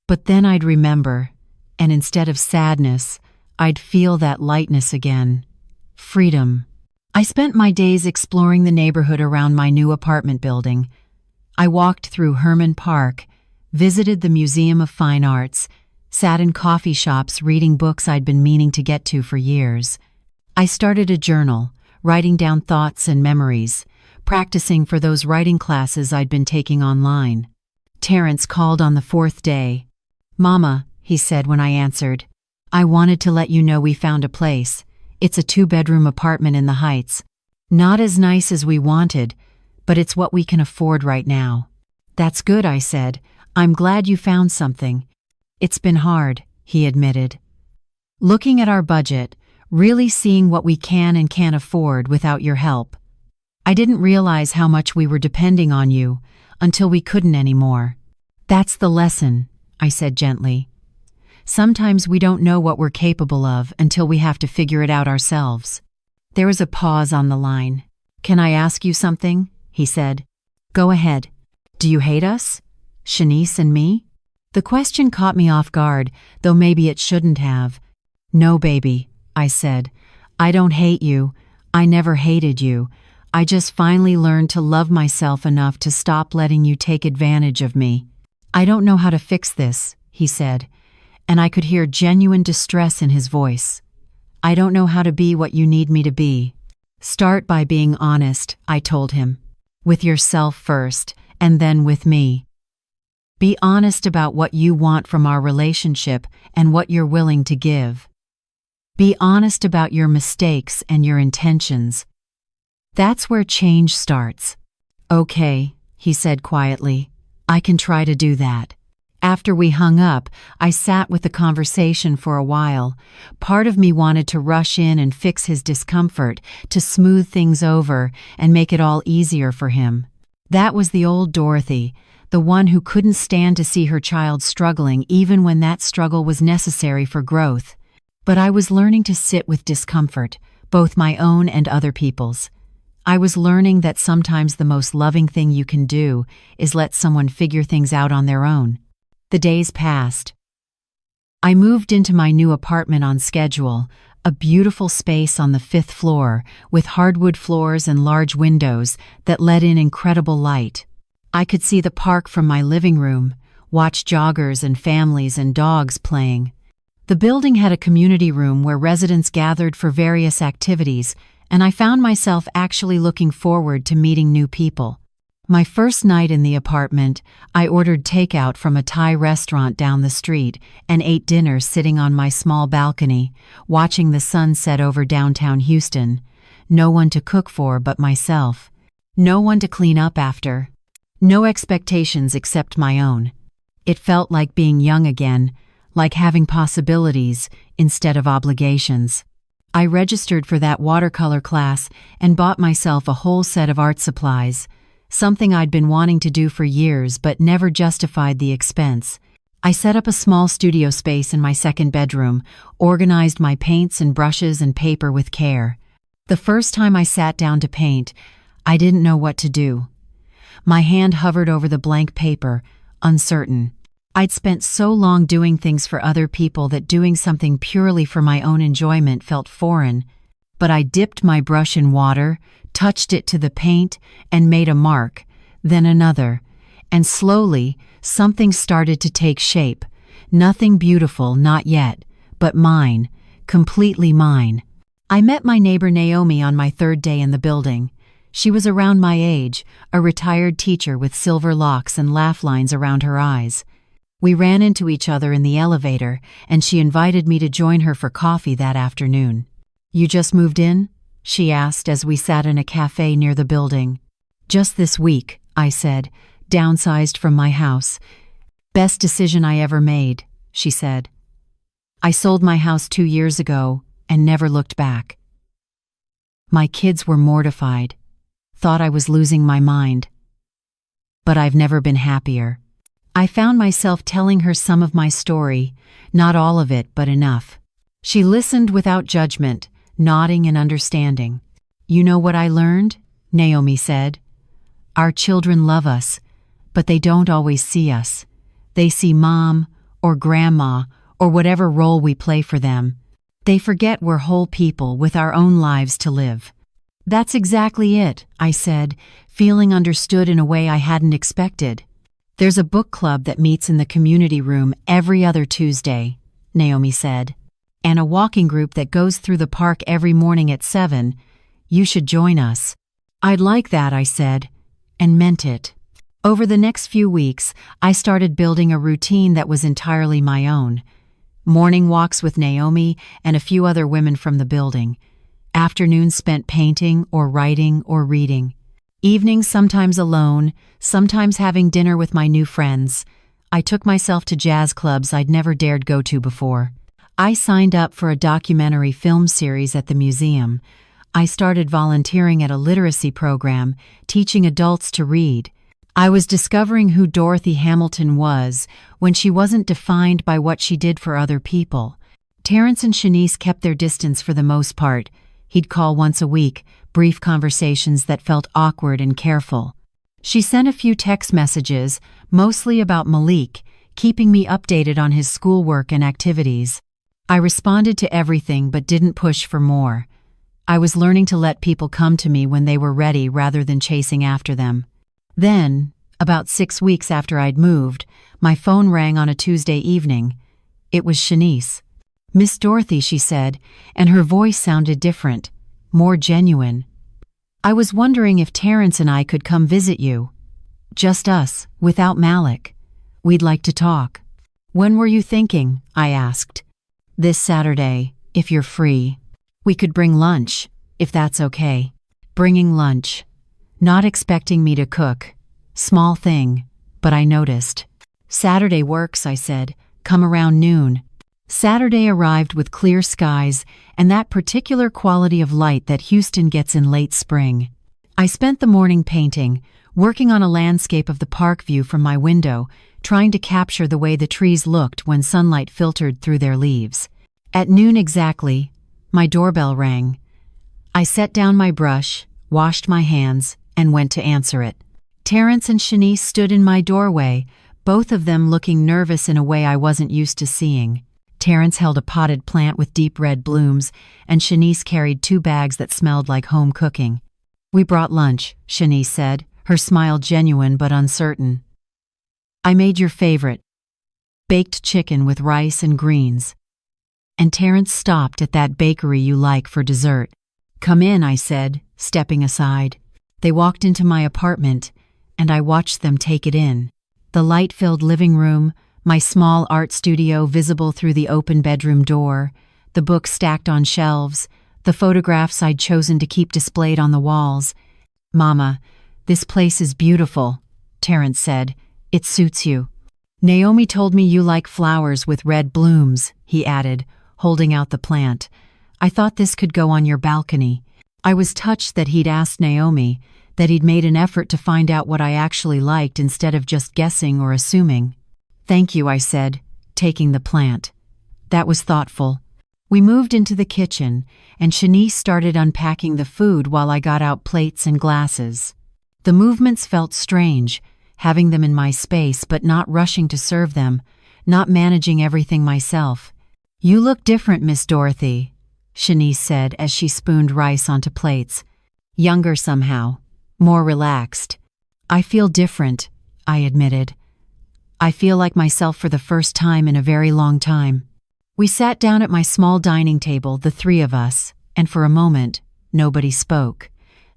[SPEAKER 1] But then I'd remember, and instead of sadness, I'd feel that lightness again. Freedom. I spent my days exploring the neighborhood around my new apartment building. I walked through Herman Park, visited the Museum of Fine Arts, Sat in coffee shops reading books I'd been meaning to get to for years. I started a journal, writing down thoughts and memories, practicing for those writing classes I'd been taking online. Terrence called on the fourth day. "Mama," he said when I answered, "I wanted to let you know we found a place. It's a 2-bedroom apartment in the Heights. Not as nice as we wanted, but it's what we can afford right now." "That's good," I said. "I'm glad you found something." "It's been hard," he admitted. "Looking at our budget, really seeing what we can and can't afford without your help. I didn't realize how much we were depending on you until we couldn't anymore." "That's the lesson," I said gently. "Sometimes we don't know what we're capable of until we have to figure it out ourselves." There was a pause on the line. "Can I ask you something?" he said. "Go ahead. Do you hate us? Shanice and me?" The question caught me off guard, though maybe it shouldn't have. "No, baby," I said. "I don't hate you. I never hated you. I just finally learned to love myself enough to stop letting you take advantage of me." "I don't know how to fix this," he said, and I could hear genuine distress in his voice. "I don't know how to be what you need me to be." "Start by being honest," I told him. "With yourself first, and then with me. Be honest about what you want from our relationship and what you're willing to give. Be honest about your mistakes and your intentions. That's where change starts." "Okay," he said quietly. "I can try to do that." After we hung up, I sat with the conversation for a while. Part of me wanted to rush in and fix his discomfort, to smooth things over and make it all easier for him. That was the old Dorothy, the one who couldn't stand to see her child struggling even when that struggle was necessary for growth. But I was learning to sit with discomfort, both my own and other people's. I was learning that sometimes the most loving thing you can do is let someone figure things out on their own. The days passed. I moved into my new apartment on schedule, a beautiful space on the 5th floor with hardwood floors and large windows that let in incredible light. I could see the park from my living room, watch joggers and families and dogs playing. The building had a community room where residents gathered for various activities, and I found myself actually looking forward to meeting new people. My first night in the apartment, I ordered takeout from a Thai restaurant down the street and ate dinner sitting on my small balcony, watching the sun set over downtown Houston. No one to cook for but myself. No one to clean up after. No expectations except my own. It felt like being young again, like having possibilities instead of obligations. I registered for that watercolor class and bought myself a whole set of art supplies, something I'd been wanting to do for years but never justified the expense. I set up a small studio space in my second bedroom, organized my paints and brushes and paper with care. The first time I sat down to paint, I didn't know what to do. My hand hovered over the blank paper, uncertain. I'd spent so long doing things for other people that doing something purely for my own enjoyment felt foreign. But I dipped my brush in water, touched it to the paint, and made a mark, then another. And slowly, something started to take shape. Nothing beautiful, not yet, but mine, completely mine. I met my neighbor Naomi on my third day in the building. She was around my age, a retired teacher with silver locks and laugh lines around her eyes. We ran into each other in the elevator, and she invited me to join her for coffee that afternoon. "You just moved in?" she asked as we sat in a cafe near the building. "Just this week," I said, "downsized from my house. Best decision I ever made," she said. "I sold my house 2 years ago and never looked back." My kids were mortified, thought I was losing my mind. But I've never been happier. I found myself telling her some of my story, not all of it, but enough. She listened without judgment, nodding and understanding. "You know what I learned?" Naomi said. "Our children love us, but they don't always see us. They see mom or grandma or whatever role we play for them. They forget we're whole people with our own lives to live." "That's exactly it," I said, feeling understood in a way I hadn't expected. There's a book club that meets in the community room every other Tuesday, Naomi said, and a walking group that goes through the park every morning at 7. You should join us. I'd like that, I said, and meant it. Over the next few weeks, I started building a routine that was entirely my own. Morning walks with Naomi and a few other women from the building. Afternoons spent painting or writing or reading. Evenings sometimes alone, sometimes having dinner with my new friends. I took myself to jazz clubs I'd never dared go to before. I signed up for a documentary film series at the museum. I started volunteering at a literacy program, teaching adults to read. I was discovering who Dorothy Hamilton was when she wasn't defined by what she did for other people. Terrence and Shanice kept their distance for the most part. He'd call once a week, brief conversations that felt awkward and careful. She sent a few text messages, mostly about Malik, keeping me updated on his schoolwork and activities. I responded to everything but didn't push for more. I was learning to let people come to me when they were ready rather than chasing after them. Then, about 6 weeks after I'd moved, my phone rang on a Tuesday evening. It was Shanice. "Miss Dorothy," she said, and her voice sounded different, more genuine. "I was wondering if Terrence and I could come visit you. Just us, without Malik. We'd like to talk." "When were you thinking?" I asked. "This Saturday, if you're free. We could bring lunch, if that's okay." Bringing lunch. Not expecting me to cook. Small thing, but I noticed. "Saturday works," I said. "Come around noon." Saturday arrived with clear skies and that particular quality of light that Houston gets in late spring. I spent the morning painting, working on a landscape of the park view from my window, trying to capture the way the trees looked when sunlight filtered through their leaves. At noon exactly, my doorbell rang. I set down my brush, washed my hands, and went to answer it. Terrence and Shanice stood in my doorway, both of them looking nervous in a way I wasn't used to seeing. Terrence held a potted plant with deep red blooms, and Shanice carried 2 bags that smelled like home cooking. "We brought lunch," Shanice said, her smile genuine but uncertain. "I made your favorite, baked chicken with rice and greens." And Terrence stopped at that bakery you like for dessert. "Come in," I said, stepping aside. They walked into my apartment, and I watched them take it in. The light-filled living room, my small art studio visible through the open bedroom door, the books stacked on shelves, the photographs I'd chosen to keep displayed on the walls. "Mama, this place is beautiful," Terrence said. "It suits you." "Naomi told me you like flowers with red blooms," he added, holding out the plant. "I thought this could go on your balcony." I was touched that he'd asked Naomi, that he'd made an effort to find out what I actually liked instead of just guessing or assuming. "Thank you," I said, taking the plant. "That was thoughtful." We moved into the kitchen, and Shanice started unpacking the food while I got out plates and glasses. The movements felt strange, having them in my space but not rushing to serve them, not managing everything myself. "You look different, Miss Dorothy," Shanice said as she spooned rice onto plates. "Younger somehow, more relaxed." "I feel different," I admitted. "I feel like myself for the first time in a very long time." We sat down at my small dining table, the 3 of us, and for a moment, nobody spoke.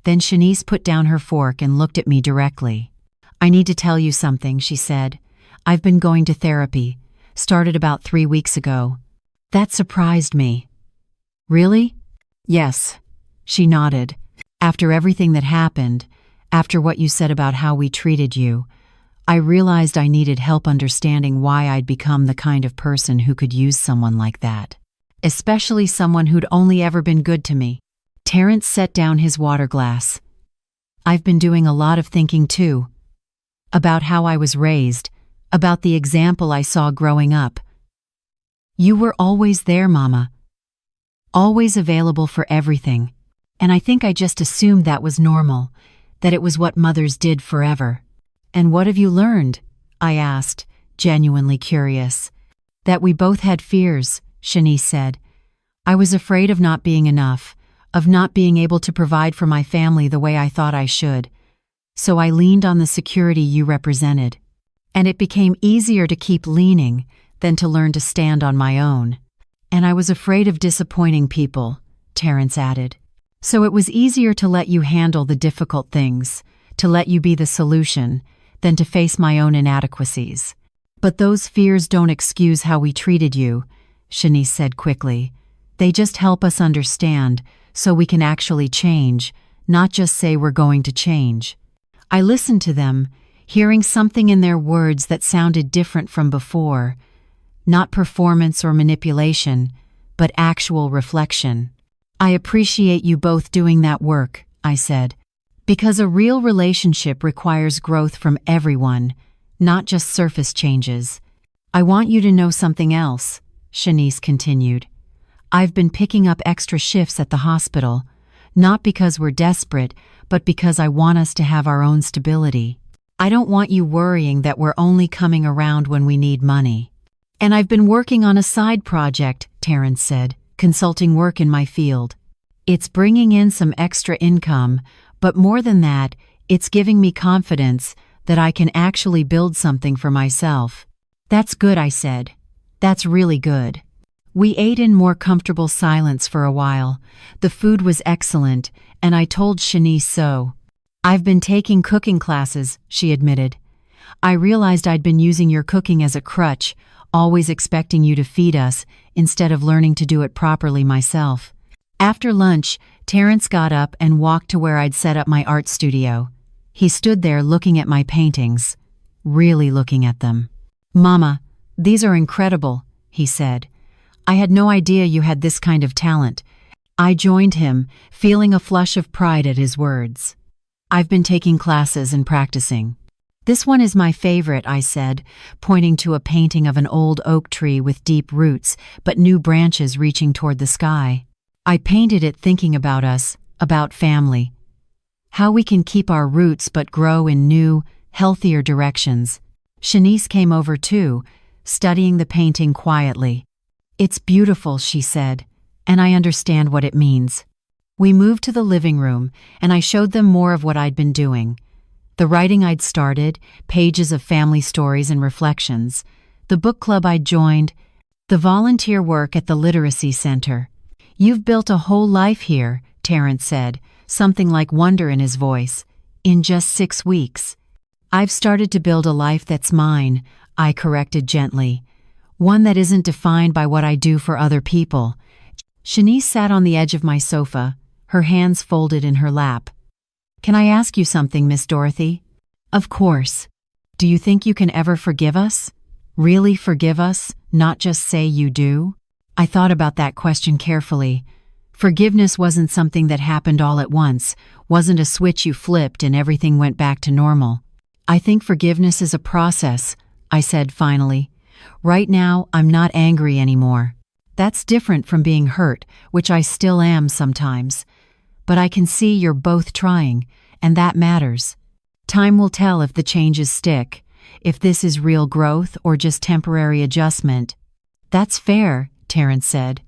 [SPEAKER 1] Then Shanice put down her fork and looked at me directly. "I need to tell you something," she said. "I've been going to therapy. Started about 3 weeks ago." That surprised me. "Really?" "Yes," she nodded. "After everything that happened, after what you said about how we treated you, I realized I needed help understanding why I'd become the kind of person who could use someone like that. Especially someone who'd only ever been good to me." Terrence set down his water glass. "I've been doing a lot of thinking too. About how I was raised, about the example I saw growing up. You were always there, Mama. Always available for everything. And I think I just assumed that was normal, that it was what mothers did forever." "And what have you learned?" I asked, genuinely curious. "That we both had fears," Shanice said. "I was afraid of not being enough, of not being able to provide for my family the way I thought I should. So I leaned on the security you represented. And it became easier to keep leaning than to learn to stand on my own. And I was afraid of disappointing people, Terrence added. So it was easier to let you handle the difficult things, to let you be the solution, than to face my own inadequacies. But those fears don't excuse how we treated you, Shanice said quickly. They just help us understand so we can actually change, not just say we're going to change. I listened to them, hearing something in their words that sounded different from before. Not performance or manipulation, but actual reflection. I appreciate you both doing that work, I said. Because a real relationship requires growth from everyone, not just surface changes. I want you to know something else, Shanice continued. I've been picking up extra shifts at the hospital, not because we're desperate, but because I want us to have our own stability. I don't want you worrying that we're only coming around when we need money. And I've been working on a side project, Terrence said, consulting work in my field. It's bringing in some extra income, but more than that, it's giving me confidence that I can actually build something for myself. That's good, I said. That's really good. We ate in more comfortable silence for a while. The food was excellent, and I told Shanice so. I've been taking cooking classes, she admitted. I realized I'd been using your cooking as a crutch, always expecting you to feed us, instead of learning to do it properly myself. After lunch, Terrence got up and walked to where I'd set up my art studio. He stood there looking at my paintings, really looking at them. Mama, these are incredible, he said. I had no idea you had this kind of talent. I joined him, feeling a flush of pride at his words. I've been taking classes and practicing. This one is my favorite, I said, pointing to a painting of an old oak tree with deep roots but new branches reaching toward the sky. I painted it thinking about us, about family. How we can keep our roots but grow in new, healthier directions. Shanice came over too, studying the painting quietly. It's beautiful, she said, and I understand what it means. We moved to the living room, and I showed them more of what I'd been doing. The writing I'd started, pages of family stories and reflections, the book club I'd joined, the volunteer work at the literacy center. You've built a whole life here, Terrence said, something like wonder in his voice, in just 6 weeks. I've started to build a life that's mine, I corrected gently. One that isn't defined by what I do for other people. Shanice sat on the edge of my sofa, her hands folded in her lap. Can I ask you something, Miss Dorothy? Of course. Do you think you can ever forgive us? Really forgive us, not just say you do? I thought about that question carefully. Forgiveness wasn't something that happened all at once, wasn't a switch you flipped and everything went back to normal. I think forgiveness is a process, I said finally. Right now, I'm not angry anymore. That's different from being hurt, which I still am sometimes. But I can see you're both trying, and that matters. Time will tell if the changes stick, if this is real growth or just temporary adjustment. That's fair, Terrence said.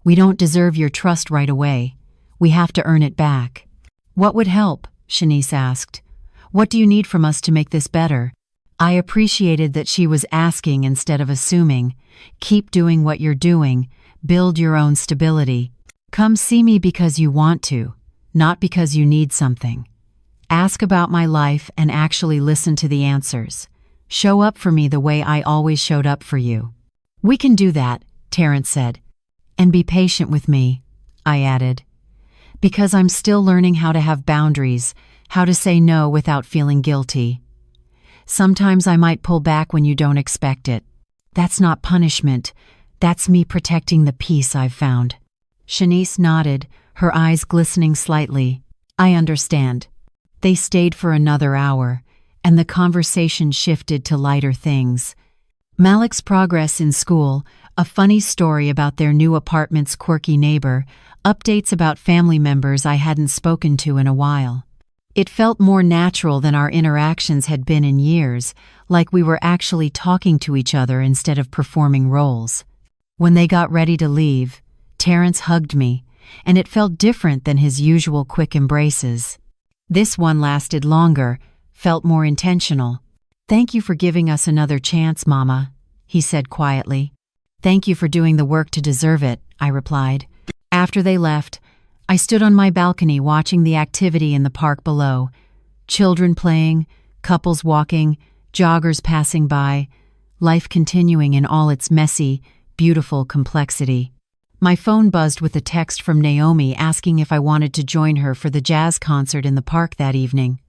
[SPEAKER 1] We don't deserve your trust right away. We have to earn it back. What would help? Shanice asked. What do you need from us to make this better? I appreciated that she was asking instead of assuming. Keep doing what you're doing. Build your own stability. Come see me because you want to, not because you need something. Ask about my life and actually listen to the answers. Show up for me the way I always showed up for you. We can do that, Terrence said. And be patient with me, I added. Because I'm still learning how to have boundaries, how to say no without feeling guilty. Sometimes I might pull back when you don't expect it. That's not punishment. That's me protecting the peace I've found. Shanice nodded, her eyes glistening slightly. I understand. They stayed for another hour, and the conversation shifted to lighter things. Malik's progress in school, a funny story about their new apartment's quirky neighbor, updates about family members I hadn't spoken to in a while. It felt more natural than our interactions had been in years, like we were actually talking to each other instead of performing roles. When they got ready to leave, Terrence hugged me, and it felt different than his usual quick embraces. This one lasted longer, felt more intentional. "Thank you for giving us another chance, Mama," he said quietly. "Thank you for doing the work to deserve it," I replied. After they left, I stood on my balcony watching the activity in the park below. Children playing, couples walking, joggers passing by, life continuing in all its messy, beautiful complexity. My phone buzzed with a text from Naomi asking if I wanted to join her for the jazz concert in the park that evening.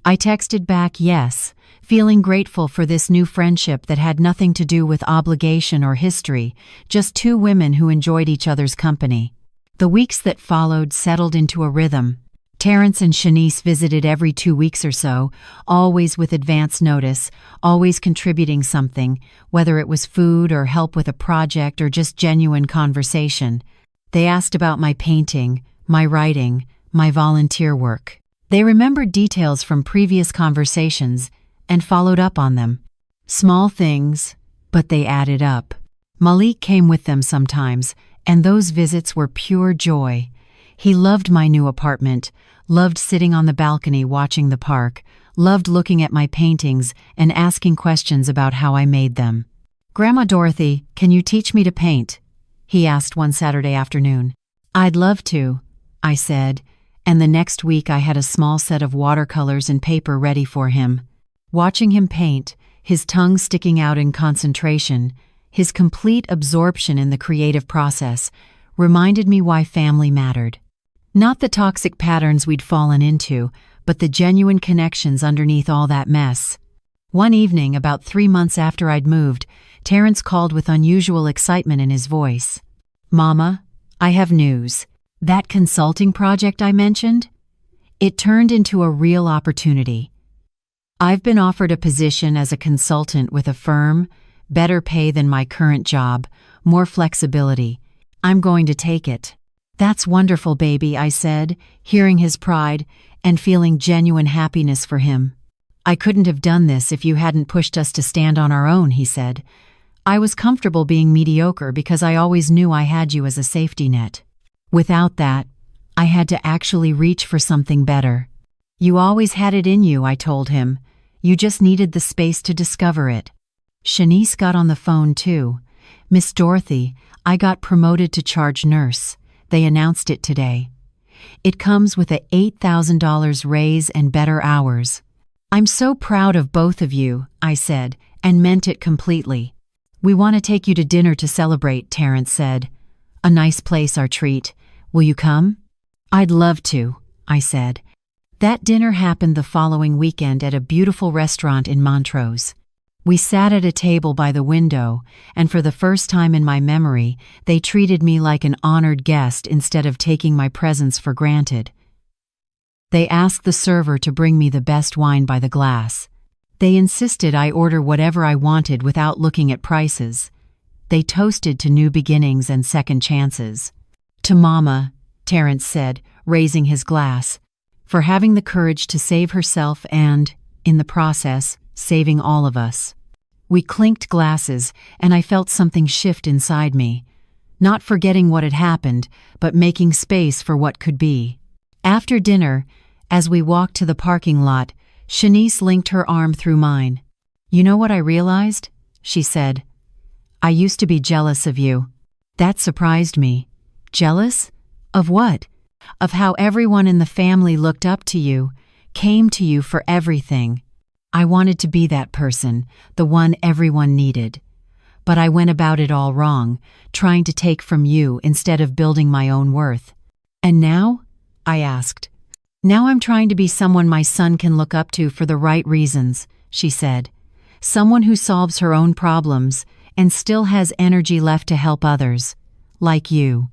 [SPEAKER 1] I texted back yes, feeling grateful for this new friendship that had nothing to do with obligation or history, just two women who enjoyed each other's company. The weeks that followed settled into a rhythm. Terrence and Shanice visited every 2 weeks or so, always with advance notice, always contributing something, whether it was food or help with a project or just genuine conversation. They asked about my painting, my writing, my volunteer work. They remembered details from previous conversations and followed up on them. Small things, but they added up. Malik came with them sometimes, and those visits were pure joy. He loved my new apartment, loved sitting on the balcony watching the park, loved looking at my paintings and asking questions about how I made them. "Grandma Dorothy, can you teach me to paint?" he asked one Saturday afternoon. "I'd love to," I said, and the next week I had a small set of watercolors and paper ready for him. Watching him paint, his tongue sticking out in concentration, his complete absorption in the creative process, reminded me why family mattered. Not the toxic patterns we'd fallen into, but the genuine connections underneath all that mess. One evening, about 3 months after I'd moved, Terrence called with unusual excitement in his voice. "Mama, I have news. That consulting project I mentioned? It turned into a real opportunity. I've been offered a position as a consultant with a firm, better pay than my current job, more flexibility. I'm going to take it." "That's wonderful, baby," I said, hearing his pride and feeling genuine happiness for him. "I couldn't have done this if you hadn't pushed us to stand on our own," he said. "I was comfortable being mediocre because I always knew I had you as a safety net. Without that, I had to actually reach for something better." "You always had it in you," I told him. "You just needed the space to discover it." Shanice got on the phone too. "Miss Dorothy, I got promoted to charge nurse. They announced it today. It comes with a $8,000 raise and better hours." "I'm so proud of both of you," I said, and meant it completely. "We want to take you to dinner to celebrate," Terrence said. "A nice place, our treat. Will you come?" "I'd love to," I said. That dinner happened the following weekend at a beautiful restaurant in Montrose. We sat at a table by the window, and for the first time in my memory, they treated me like an honored guest instead of taking my presence for granted. They asked the server to bring me the best wine by the glass. They insisted I order whatever I wanted without looking at prices. They toasted to new beginnings and second chances. "To Mama," Terrence said, raising his glass, "for having the courage to save herself and, in the process, saving all of us." We clinked glasses, and I felt something shift inside me. Not forgetting what had happened, but making space for what could be. After dinner, as we walked to the parking lot, Shanice linked her arm through mine. "You know what I realized?" she said. "I used to be jealous of you." That surprised me. Jealous? Of what? Of how everyone in the family looked up to you, came to you for everything. I wanted to be that person, the one everyone needed. But I went about it all wrong, trying to take from you instead of building my own worth. "And now?" I asked. "Now I'm trying to be someone my son can look up to for the right reasons," she said. "Someone who solves her own problems and still has energy left to help others. Like you."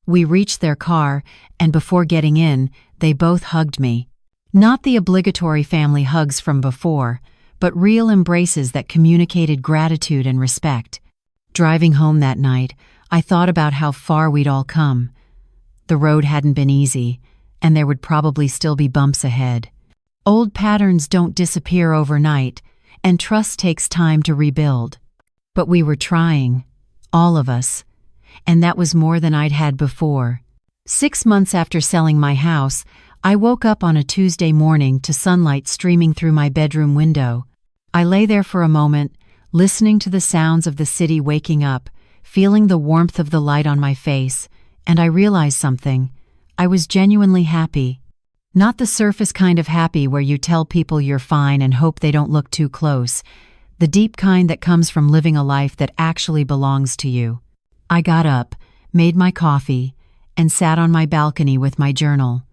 [SPEAKER 1] We reached their car, and before getting in, they both hugged me. Not the obligatory family hugs from before, but real embraces that communicated gratitude and respect. Driving home that night, I thought about how far we'd all come. The road hadn't been easy, and there would probably still be bumps ahead. Old patterns don't disappear overnight, and trust takes time to rebuild. But we were trying, all of us, and that was more than I'd had before. 6 months after selling my house, I woke up on a Tuesday morning to sunlight streaming through my bedroom window. I lay there for a moment, listening to the sounds of the city waking up, feeling the warmth of the light on my face, and I realized something. I was genuinely happy. Not the surface kind of happy where you tell people you're fine and hope they don't look too close. The deep kind that comes from living a life that actually belongs to you. I got up, made my coffee, and sat on my balcony with my journal.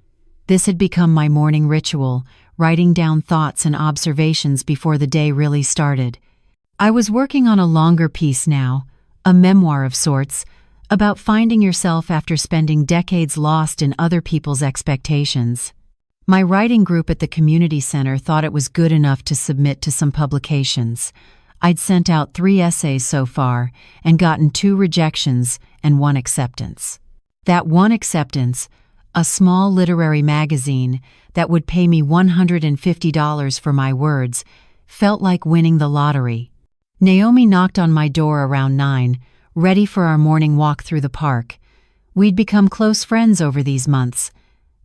[SPEAKER 1] This had become my morning ritual, writing down thoughts and observations before the day really started. I was working on a longer piece now, a memoir of sorts, about finding yourself after spending decades lost in other people's expectations. My writing group at the community center thought it was good enough to submit to some publications. I'd sent out 3 essays so far and gotten 2 rejections and 1 acceptance. That 1 acceptance, a small literary magazine that would pay me $150 for my words, felt like winning the lottery. Naomi knocked on my door around 9, ready for our morning walk through the park. We'd become close friends over these months,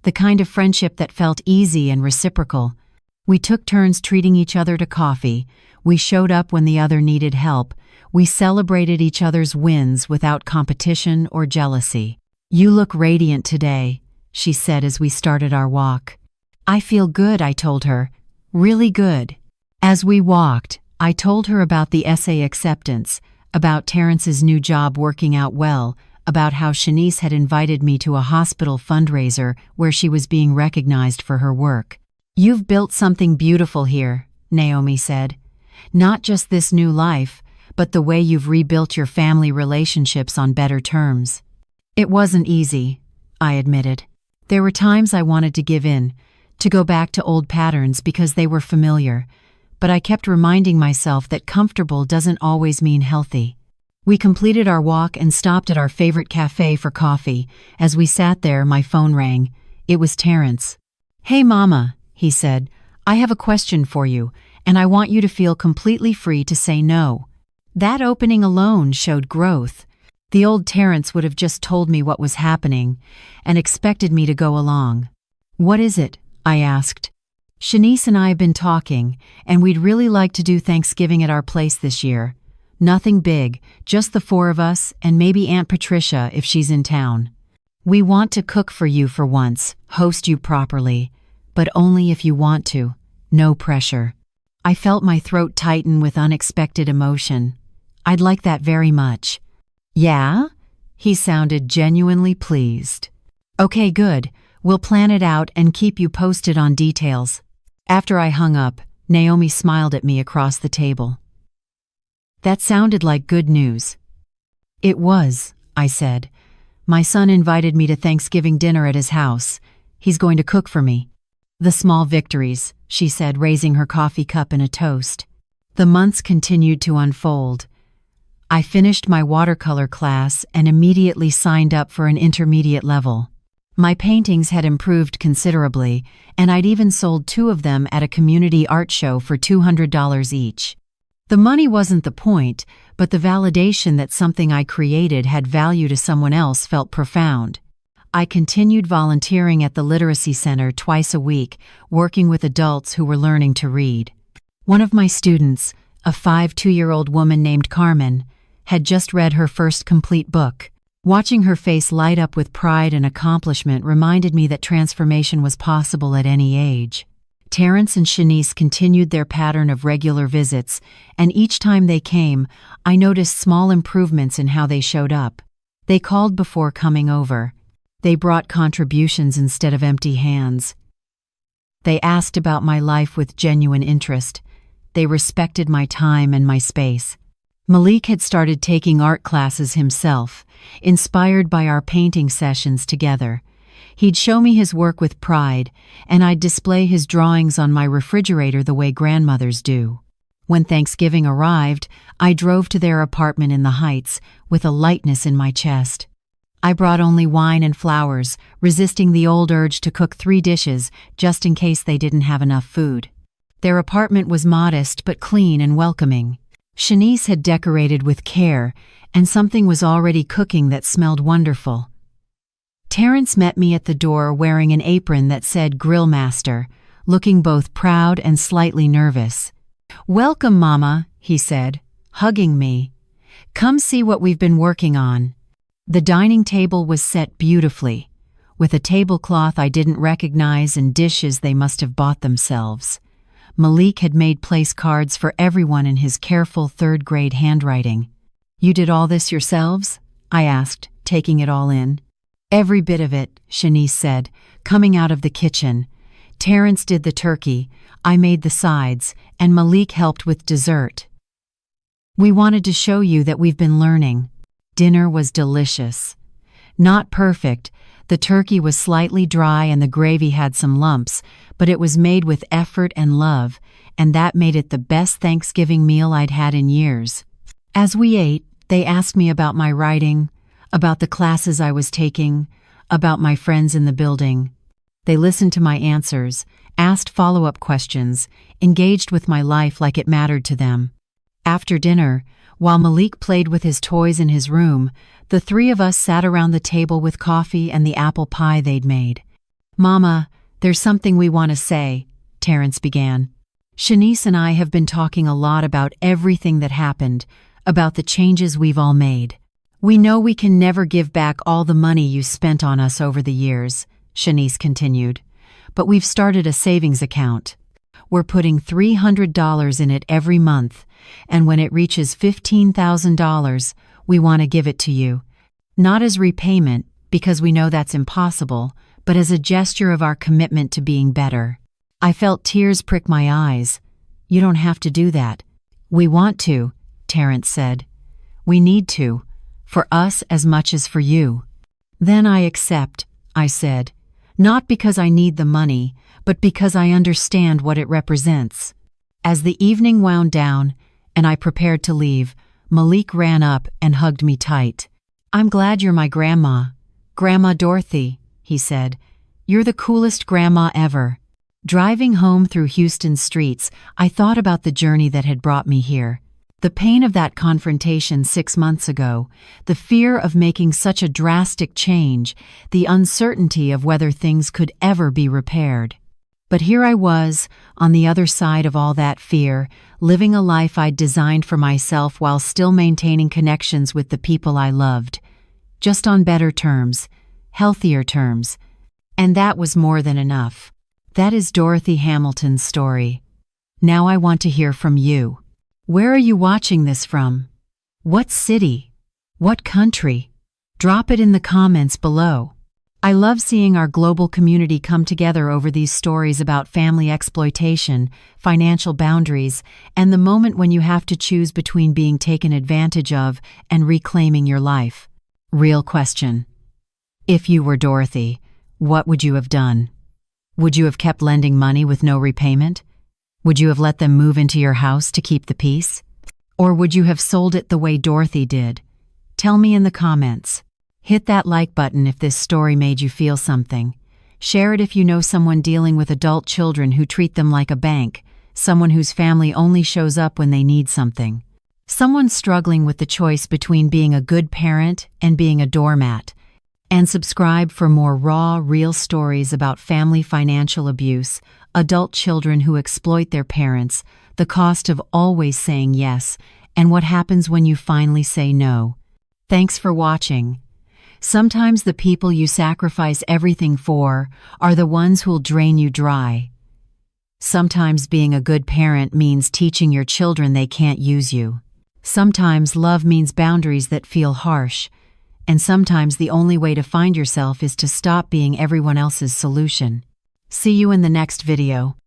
[SPEAKER 1] the kind of friendship that felt easy and reciprocal. We took turns treating each other to coffee. We showed up when the other needed help. We celebrated each other's wins without competition or jealousy. "You look radiant today," she said as we started our walk. "I feel good," I told her. "Really good." As we walked, I told her about the essay acceptance, about Terrence's new job working out well, about how Shanice had invited me to a hospital fundraiser where she was being recognized for her work. "You've built something beautiful here," Naomi said. "Not just this new life, but the way you've rebuilt your family relationships on better terms." It wasn't easy, I admitted. There were times I wanted to give in, to go back to old patterns because they were familiar, but I kept reminding myself that comfortable doesn't always mean healthy. We completed our walk and stopped at our favorite cafe for coffee. As we sat there, my phone rang. It was Terrence. "Hey Mama," he said, "I have a question for you, and I want you to feel completely free to say no." That opening alone showed growth. The old Terrence would have just told me what was happening and expected me to go along. "What is it?" I asked. "Shanice and I have been talking, and we'd really like to do Thanksgiving at our place this year. Nothing big, just the 4 of us and maybe Aunt Patricia if she's in town. We want to cook for you for once, host you properly, but only if you want to. No pressure." I felt my throat tighten with unexpected emotion. "I'd like that very much." "Yeah?" He sounded genuinely pleased. "Okay, good. We'll plan it out and keep you posted on details." After I hung up, Naomi smiled at me across the table. "That sounded like good news." "It was," I said. "My son invited me to Thanksgiving dinner at his house. He's going to cook for me." "The small victories," she said, raising her coffee cup in a toast. The months continued to unfold. I finished my watercolor class and immediately signed up for an intermediate level. My paintings had improved considerably, and I'd even sold 2 of them at a community art show for $200 each. The money wasn't the point, but the validation that something I created had value to someone else felt profound. I continued volunteering at the literacy center twice a week, working with adults who were learning to read. One of my students, a 2-year-old woman named Carmen, had just read her first complete book. Watching her face light up with pride and accomplishment reminded me that transformation was possible at any age. Terrence and Shanice continued their pattern of regular visits, and each time they came, I noticed small improvements in how they showed up. They called before coming over. They brought contributions instead of empty hands. They asked about my life with genuine interest. They respected my time and my space. Malik had started taking art classes himself, inspired by our painting sessions together. He'd show me his work with pride, and I'd display his drawings on my refrigerator the way grandmothers do. When Thanksgiving arrived, I drove to their apartment in the Heights with a lightness in my chest. I brought only wine and flowers, resisting the old urge to cook 3 dishes just in case they didn't have enough food. Their apartment was modest but clean and welcoming. Shanice had decorated with care, and something was already cooking that smelled wonderful. Terrence met me at the door wearing an apron that said Grill Master, looking both proud and slightly nervous. "Welcome, Mama," he said, hugging me. "Come see what we've been working on." The dining table was set beautifully, with a tablecloth I didn't recognize and dishes they must have bought themselves. Malik had made place cards for everyone in his careful third-grade handwriting. "You did all this yourselves?" I asked, taking it all in. "Every bit of it," Shanice said, coming out of the kitchen. "Terrence did the turkey, I made the sides, and Malik helped with dessert. We wanted to show you that we've been learning." Dinner was delicious. Not perfect. The turkey was slightly dry and the gravy had some lumps, but it was made with effort and love, and that made it the best Thanksgiving meal I'd had in years. As we ate, they asked me about my writing, about the classes I was taking, about my friends in the building. They listened to my answers, asked follow-up questions, engaged with my life like it mattered to them. After dinner, while Malik played with his toys in his room, the three of us sat around the table with coffee and the apple pie they'd made. "Mama, there's something we want to say," Terrence began. "Shanice and I have been talking a lot about everything that happened, about the changes we've all made. We know we can never give back all the money you spent on us over the years," Shanice continued, "but we've started a savings account. We're putting $300 in it every month, and when it reaches $15,000, we want to give it to you. Not as repayment, because we know that's impossible, but as a gesture of our commitment to being better." I felt tears prick my eyes. "You don't have to do that." "We want to," Terrence said. "We need to, for us as much as for you." "Then I accept," I said, "not because I need the money, but because I understand what it represents." As the evening wound down and I prepared to leave, Malik ran up and hugged me tight. "I'm glad you're my grandma. Grandma Dorothy," he said. "You're the coolest grandma ever." Driving home through Houston's streets, I thought about the journey that had brought me here. The pain of that confrontation 6 months ago, the fear of making such a drastic change, the uncertainty of whether things could ever be repaired. But here I was, on the other side of all that fear, living a life I'd designed for myself while still maintaining connections with the people I loved. Just on better terms, healthier terms. And that was more than enough. That is Dorothy Hamilton's story. Now I want to hear from you. Where are you watching this from? What city? What country? Drop it in the comments below. I love seeing our global community come together over these stories about family exploitation, financial boundaries, and the moment when you have to choose between being taken advantage of and reclaiming your life. Real question. If you were Dorothy, what would you have done? Would you have kept lending money with no repayment? Would you have let them move into your house to keep the peace? Or would you have sold it the way Dorothy did? Tell me in the comments. Hit that like button if this story made you feel something. Share it if you know someone dealing with adult children who treat them like a bank, someone whose family only shows up when they need something. Someone struggling with the choice between being a good parent and being a doormat. And subscribe for more raw, real stories about family financial abuse, adult children who exploit their parents, the cost of always saying yes, and what happens when you finally say no. Thanks for watching. Sometimes the people you sacrifice everything for are the ones who'll drain you dry. Sometimes being a good parent means teaching your children they can't use you. Sometimes love means boundaries that feel harsh. And sometimes the only way to find yourself is to stop being everyone else's solution. See you in the next video.